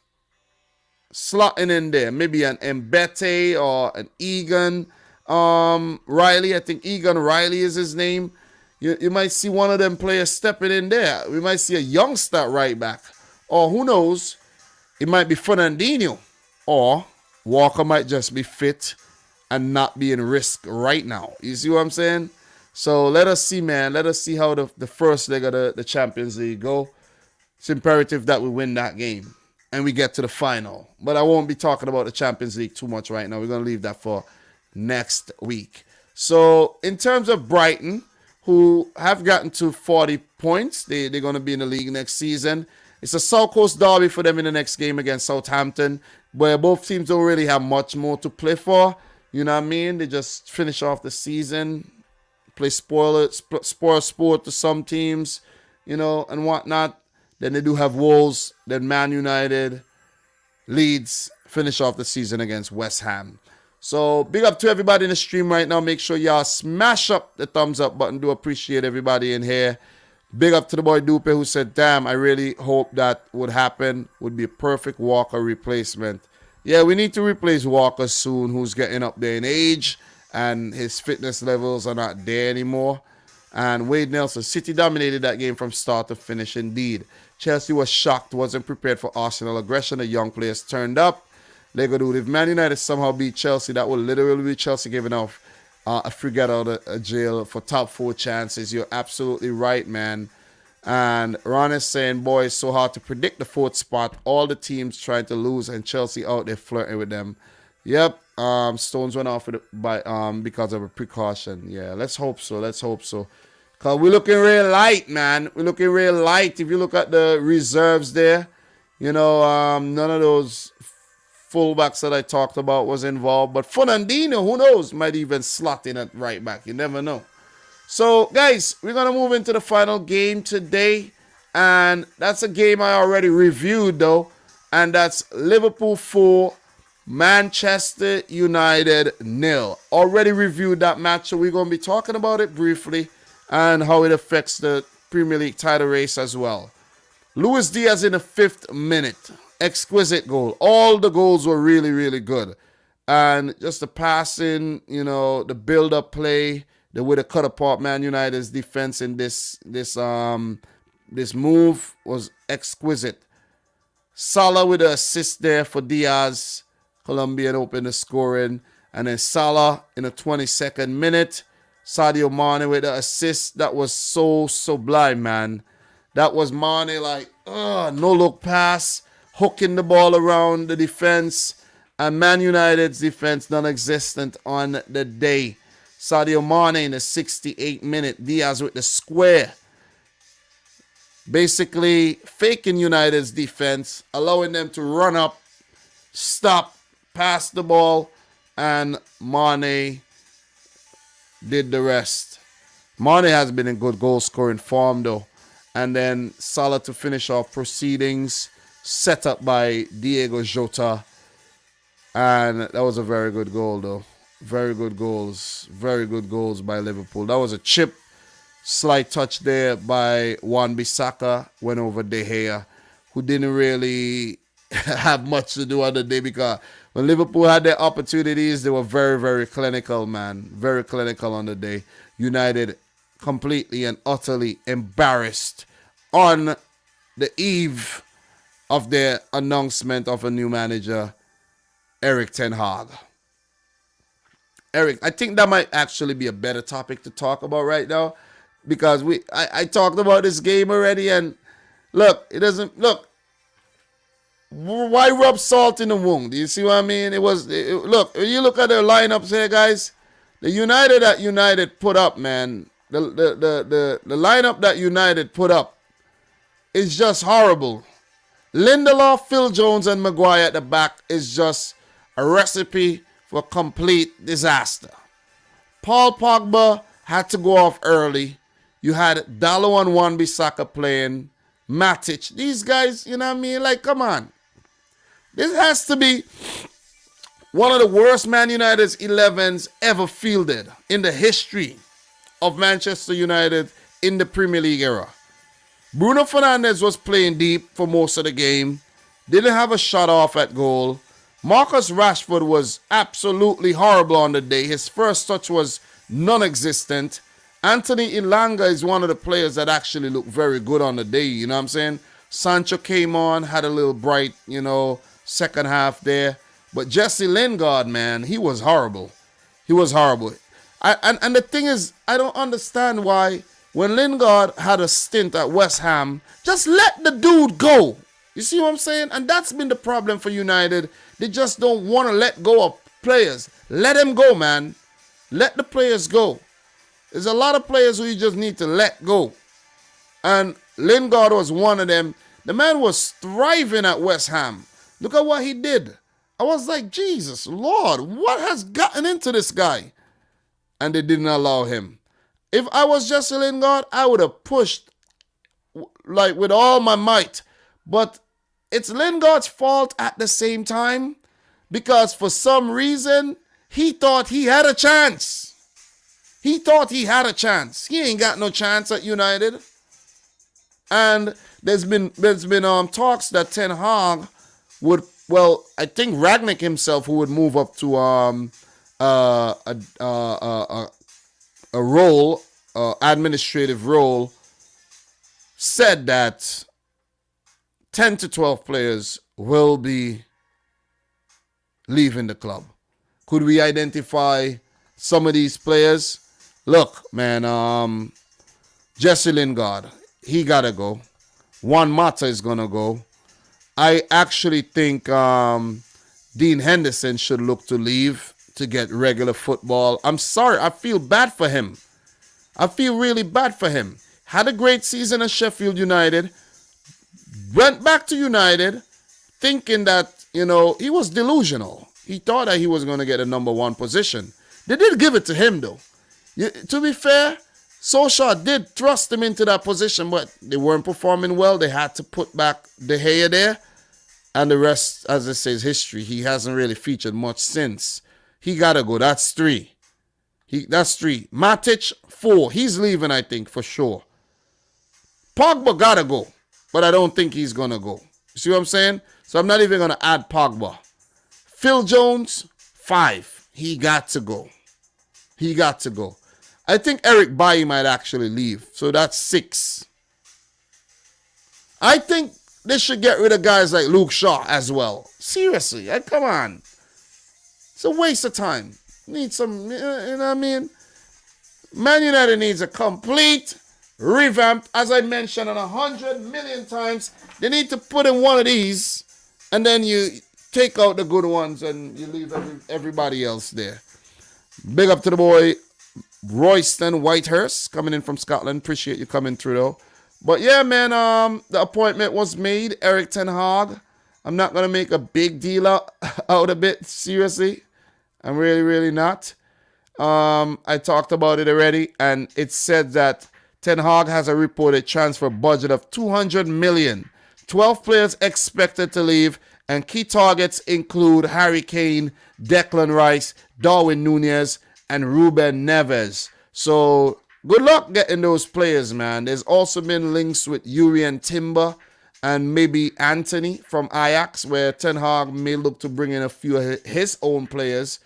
slotting in there, maybe an Mbete or an Egan Riley. I think Egan Riley is his name. You might see one of them players stepping in there. We might see a youngster at right back, or who knows, it might be Fernandinho, or Walker might just be fit and not be in risk right now. You see what I'm saying? So let us see, man. Let us see how the first leg of the Champions League go. It's imperative that we win that game and we get to the final. But I won't be talking about the Champions League too much right now. We're going to leave that for next week. So in terms of Brighton, who have gotten to 40 points, they're going to be in the league next season. It's a South Coast derby for them in the next game against Southampton. But both teams don't really have much more to play for. You know what I mean? They just finish off the season, play spoil sport to some teams, you know, and whatnot. Then they do have Wolves, then Man United, Leeds, finish off the season against West Ham. So big up to everybody in the stream right now. Make sure y'all smash up the thumbs up button. Do appreciate everybody in here. Big up to the boy Dupe who said, damn, I really hope that would happen. Would be a perfect Walker replacement. Yeah, we need to replace Walker soon, who's getting up there in age and his fitness levels are not there anymore. And Wade Nelson, City dominated that game from start to finish indeed. Chelsea was shocked, wasn't prepared for Arsenal aggression. The young players turned up. Lego dude, if Man United somehow beat Chelsea, that will literally be Chelsea giving off a free get out of jail for top 4 chances. You're absolutely right, man. And Ron is saying, boy, it's so hard to predict the 4th spot. All the teams trying to lose and Chelsea out there flirting with them. Yep, Stones went off because of a precaution. Yeah, let's hope so. Let's hope so. Because we're looking real light, man. We're looking real light. If you look at the reserves there, you know, none of those fullbacks that I talked about was involved. But Fernandinho, who knows, might even slot in at right back. You never know. So, guys, we're going to move into the final game today. And that's a game I already reviewed, though. And that's Liverpool 4, Manchester United 0. Already reviewed that match, so we're going to be talking about it briefly and how it affects the Premier League title race as well. Luis Diaz in the 5th minute. Exquisite goal. All the goals were really, really good. And just the passing, you know, the build-up play, the way to cut apart Man United's defense in this move was exquisite. Salah with the assist there for Diaz. Colombian opened the scoring. And then Salah in the 22nd minute. Sadio Mane with the assist. That was so sublime, man. That was Mane like, no-look pass, hooking the ball around the defense. And Man United's defense non-existent on the day. Sadio Mane in the 68th minute. Diaz with the square. Basically faking United's defense, allowing them to run up, stop, pass the ball, and Mane did the rest. Mane has been in good goal-scoring form, though. And then Salah to finish off proceedings, set up by Diego Jota. And that was a very good goal, though. Very good goals. Very good goals by Liverpool. That was a chip. Slight touch there by Wan-Bissaka. Went over De Gea, who didn't really have much to do on the day because when Liverpool had their opportunities, they were very, very clinical, man. Very clinical on the day. United completely and utterly embarrassed on the eve of their announcement of a new manager, Erik ten Hag. Eric, I think that might actually be a better topic to talk about right now because I talked about this game already and look, why rub salt in the wound? Do you see what I mean? Look, when you look at their lineups here, guys, the United that United put up, man, the lineup that United put up is just horrible. Lindelof, Phil Jones, and Maguire at the back is just a recipe for complete disaster. Paul Pogba had to go off early. You had Dalot and Wan-Bissaka playing, Matic. These guys, you know what I mean? Like, come on. This has to be one of the worst Man United's 11s ever fielded in the history of Manchester United in the Premier League era. Bruno Fernandes was playing deep for most of the game. Didn't have a shot off at goal. Marcus Rashford was absolutely horrible on the day. His first touch was non-existent. Anthony Ilanga is one of the players that actually looked very good on the day, you know what I'm saying? Sancho came on, had a little bright, second half there. But Jesse Lingard, man, he was horrible. He was horrible. And the thing is, I don't understand why when Lingard had a stint at West Ham, just let the dude go. You see what I'm saying? And that's been the problem for United. They just don't want to let go of players. Let them go, man. Let the players go. There's a lot of players who you just need to let go. And Lingard was one of them. The man was thriving at West Ham. Look at what he did. was like, Jesus, Lord, what has gotten into this guy? And they didn't allow him. If I was Jesse Lingard, I would have pushed like with all my might. But it's Lingard's fault at the same time because for some reason, he thought he had a chance. He thought he had a chance. He ain't got no chance at United. And there's been talks that Ten Hag would, well, I think Ragnick himself, who would move up to a role, administrative role, said that 10 to 12 players will be leaving the club. Could we identify some of these players? Look, man, Jesse Lingard, he gotta go. Juan Mata is gonna go. I actually think Dean Henderson should look to leave to get regular football. I'm sorry, I feel bad for him. I feel really bad for him. Had a great season at Sheffield United. Went back to United thinking that, he was delusional. He thought that he was going to get a number one position. They did give it to him, though. To be fair, Solskjaer did thrust him into that position, but they weren't performing well. They had to put back De Gea there. And the rest, as it says, history. He hasn't really featured much since. He got to go. That's 3. That's 3. Matic, 4. He's leaving, I think, for sure. Pogba got to go. But I don't think he's going to go. You see what I'm saying? So I'm not even going to add Pogba. Phil Jones, 5. He got to go. He got to go. I think Eric Bailly might actually leave. So that's 6. I think they should get rid of guys like Luke Shaw as well. Seriously. Come on. It's a waste of time. Need some, you know what I mean? Man United needs a complete revamp. As I mentioned 100 million times, they need to put in one of these and then you take out the good ones and you leave everybody else there. Big up to the boy Royston Whitehurst coming in from Scotland. Appreciate you coming through though. But yeah, man, the appointment was made. Erik ten Hag. I'm not going to make a big deal out of it. Seriously. I'm really, really not. I talked about it already, and it said that Ten Hag has a reported transfer budget of $200 million. 12 players expected to leave, and key targets include Harry Kane, Declan Rice, Darwin Núñez, and Ruben Neves. So good luck getting those players, man. There's also been links with Jurrien Timber and maybe Anthony from Ajax, where Ten Hag may look to bring in a few of his own players.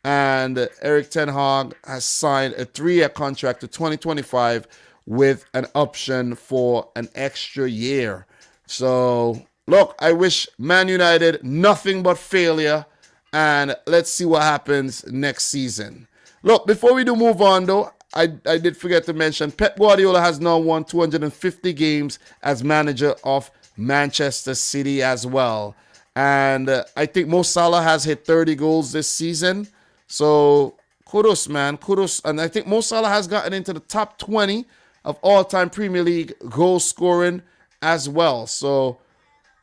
And Erik ten Hag has signed a 3-year contract to 2025 with an option for an extra year. So, look, I wish Man United nothing but failure. And let's see what happens next season. Look, before we do move on, though, I did forget to mention Pep Guardiola has now won 250 games as manager of Manchester City as well. And I think Mo Salah has hit 30 goals this season. So, kudos, man. Kudos. And I think Mo Salah has gotten into the top 20 of all-time Premier League goal scoring as well. So,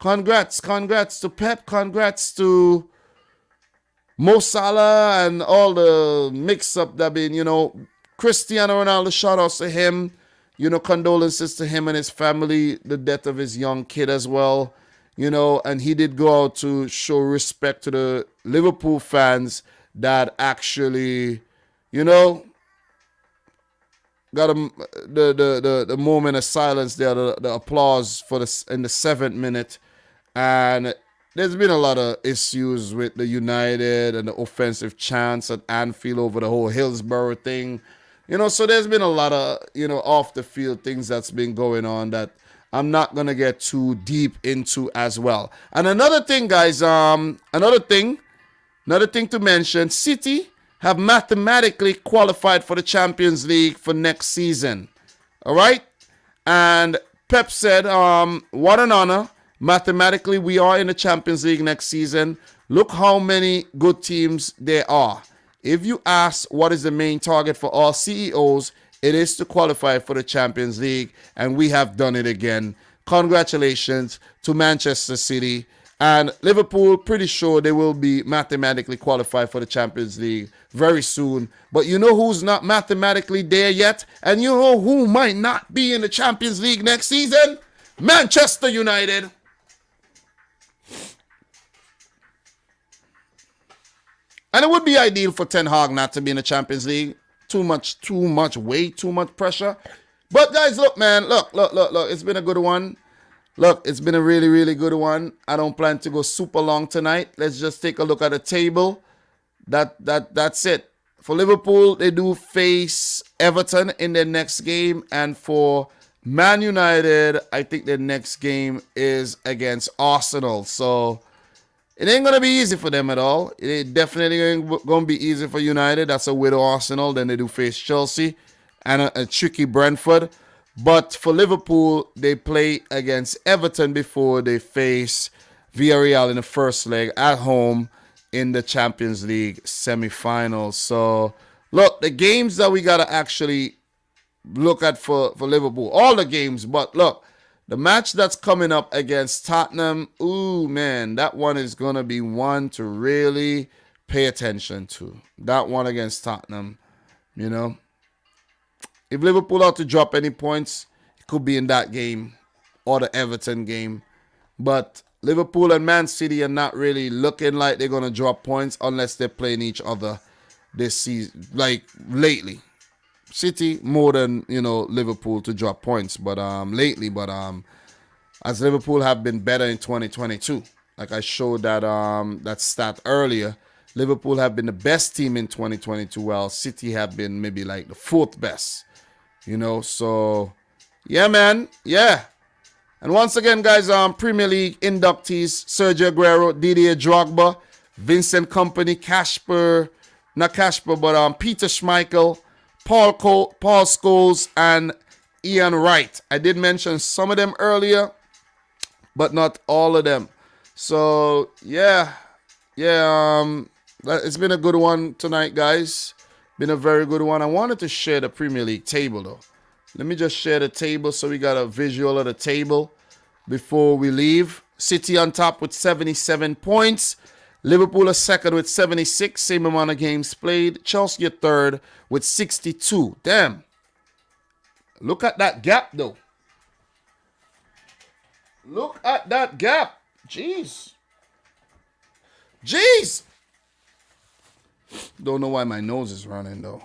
congrats. Congrats to Pep. Congrats to Mo Salah and all the mix-up that been, Cristiano Ronaldo, shout-outs to him. Condolences to him and his family, the death of his young kid as well. And he did go out to show respect to the Liverpool fans that actually, got the moment of silence there, the applause for in the 7th minute. And there's been a lot of issues with the United and the offensive chants at Anfield over the whole Hillsborough thing. So there's been a lot of, off the field things that's been going on that I'm not going to get too deep into as well. And another thing, guys, another thing to mention, City have mathematically qualified for the Champions League for next season. All right? And Pep said, what an honor. Mathematically, we are in the Champions League next season. Look how many good teams there are. If you ask what is the main target for all CEOs, it is to qualify for the Champions League, and we have done it again. Congratulations to Manchester City And Liverpool, pretty sure they will be mathematically qualified for the Champions League very soon. But you know who's not mathematically there yet? And you know who might not be in the Champions League next season? Manchester United. And it would be ideal for Ten Hag not to be in the Champions League. Way too much pressure. But guys, look, man, look. It's been a good one. Look, it's been a really, really good one. I don't plan to go super long tonight. Let's just take a look at the table. That's it. For Liverpool, they do face Everton in their next game. And for Man United, I think their next game is against Arsenal. So it ain't going to be easy for them at all. It ain't definitely going to be easy for United. That's a widow Arsenal. Then they do face Chelsea and a tricky Brentford. But for Liverpool, they play against Everton before they face Villarreal in the first leg at home in the Champions League semi-finals. So, look, the games that we got to actually look at for Liverpool, all the games, but look, the match that's coming up against Tottenham, ooh, man, that one is going to be one to really pay attention to. That one against Tottenham, you know. If Liverpool are to drop any points, it could be in that game or the Everton game. But Liverpool and Man City are not really looking like they're going to drop points unless they're playing each other this season, like lately. City more than, Liverpool to drop points, but lately. But as Liverpool have been better in 2022, like I showed that stat earlier, Liverpool have been the best team in 2022, while City have been maybe like the fourth best. So, yeah, man. Yeah. And once again, guys, Premier League inductees, Sergio Aguero, Didier Drogba, Vincent Kompany, Peter Schmeichel, Paul Scholes, and Ian Wright. I did mention some of them earlier, but not all of them. So, yeah, it's been a good one tonight, guys. Been a very good one. I wanted to share the Premier League table, though. Let me just share the table so we got a visual of the table before we leave. City on top with 77 points. Liverpool are second with 76, same amount of games played. Chelsea are third with 62. Damn. Look at that gap, though. Look at that gap. Jeez. Don't know why my nose is running, though.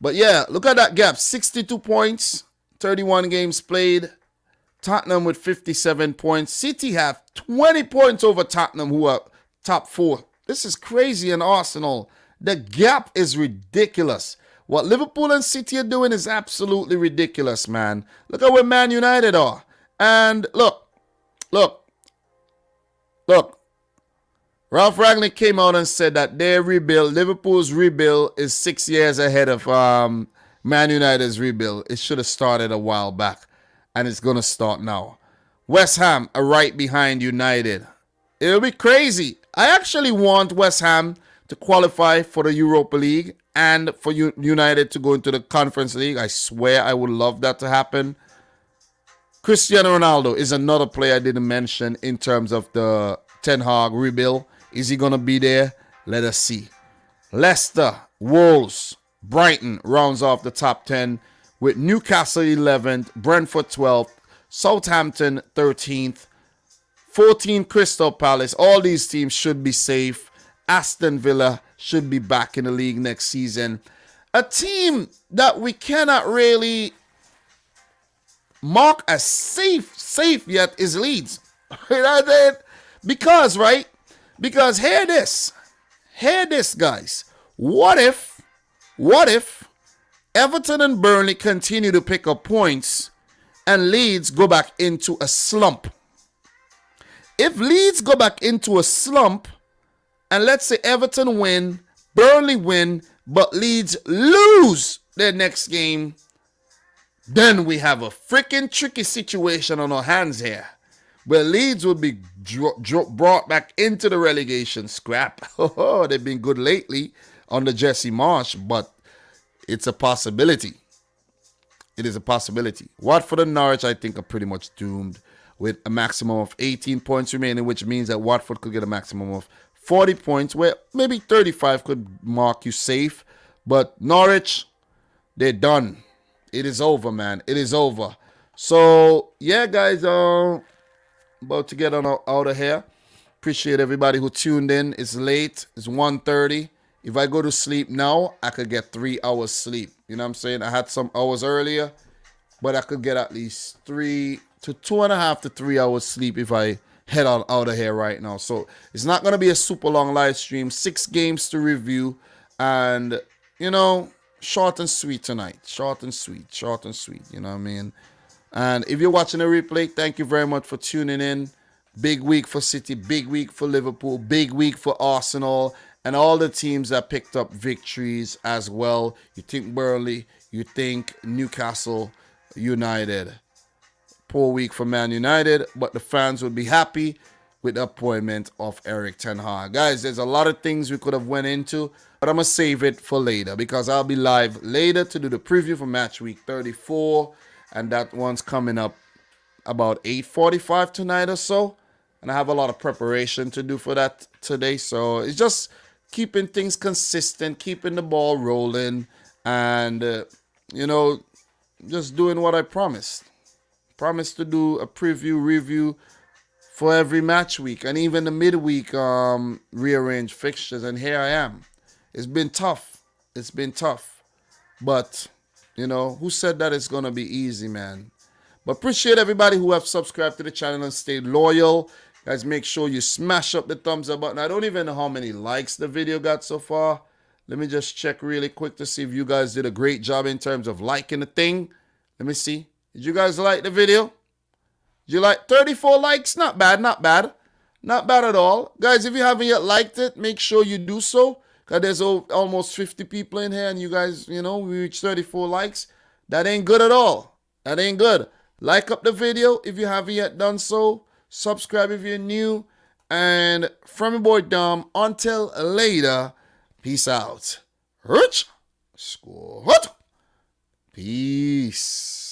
But yeah, look at that gap. 62 points, 31 games played. Tottenham with 57 points. City have 20 points over Tottenham, who are top four. This is crazy in Arsenal. The gap is ridiculous. What Liverpool and City are doing is absolutely ridiculous, man. Look at where Man United are. And look. Ralph Rangnick came out and said that their rebuild, Liverpool's rebuild, is 6 years ahead of Man United's rebuild. It should have started a while back, and it's going to start now. West Ham are right behind United. It'll be crazy. I actually want West Ham to qualify for the Europa League and for United to go into the Conference League. I swear I would love that to happen. Cristiano Ronaldo is another player I didn't mention in terms of the Ten Hag rebuild. Is he going to be there? Let us see. Leicester, Wolves, Brighton rounds off the top 10 with Newcastle 11th, Brentford 12th, Southampton 13th, 14 Crystal Palace. All these teams should be safe. Aston Villa should be back in the league next season. A team that we cannot really mark as safe yet is Leeds. Because hear this, guys. What if Everton and Burnley continue to pick up points and Leeds go back into a slump? If Leeds go back into a slump and let's say Everton win, Burnley win, but Leeds lose their next game, then we have a freaking tricky situation on our hands here, where Leeds would be brought back into the relegation scrap. They've been good lately under Jesse Marsh, but it's a possibility. It is a possibility. Watford and Norwich, I think, are pretty much doomed. with a maximum of 18 points remaining, which means that Watford could get a maximum of 40 points, where maybe 35 could mark you safe. But Norwich, they're done. It is over, man. It is over. So, yeah, guys, about to get on out of here. Appreciate everybody who tuned in. It's late. It's 1:30. If I go to sleep now, I could get 3 hours sleep. You know what I'm saying? I had some hours earlier, but I could get at least 3 to 2.5 to 3 hours sleep if I head on out of here right now. So it's not going to be a super long live stream. 6 games to review. And, you know, short and sweet tonight. Short and sweet. Short and sweet. You know what I mean? And if you're watching the replay, thank you very much for tuning in. Big week for City, big week for Liverpool, big week for Arsenal, and all the teams that picked up victories as well. You think Burnley, you think Newcastle United. Poor week for Man United, but the fans would be happy with the appointment of Erik ten Hag. Guys, there's a lot of things we could have went into, but I'm going to save it for later because I'll be live later to do the preview for match week 34, and that one's coming up about 8:45 tonight or so. And I have a lot of preparation to do for that today. So it's just keeping things consistent, keeping the ball rolling, and, you know, just doing what I promised. Promised to do a preview, review for every match week and even the midweek rearranged fixtures. And here I am. It's been tough. It's been tough. But, you know, who said that it's going to be easy, man? But appreciate everybody who have subscribed to the channel and stayed loyal. Guys, make sure you smash up the thumbs up button. I don't even know how many likes the video got so far. Let me just check really quick to see if you guys did a great job in terms of liking the thing. Let me see. Did you guys like the video? Did you like 34 likes? Not bad, not bad. Not bad at all. Guys, if you haven't yet liked it, make sure you do so. Because there's almost 50 people in here and you guys, you know, we reached 34 likes. That ain't good at all. That ain't good. Like up the video if you haven't yet done so. Subscribe if you're new. And from your boy Dom, until later, peace out. Rich. Squad. Peace.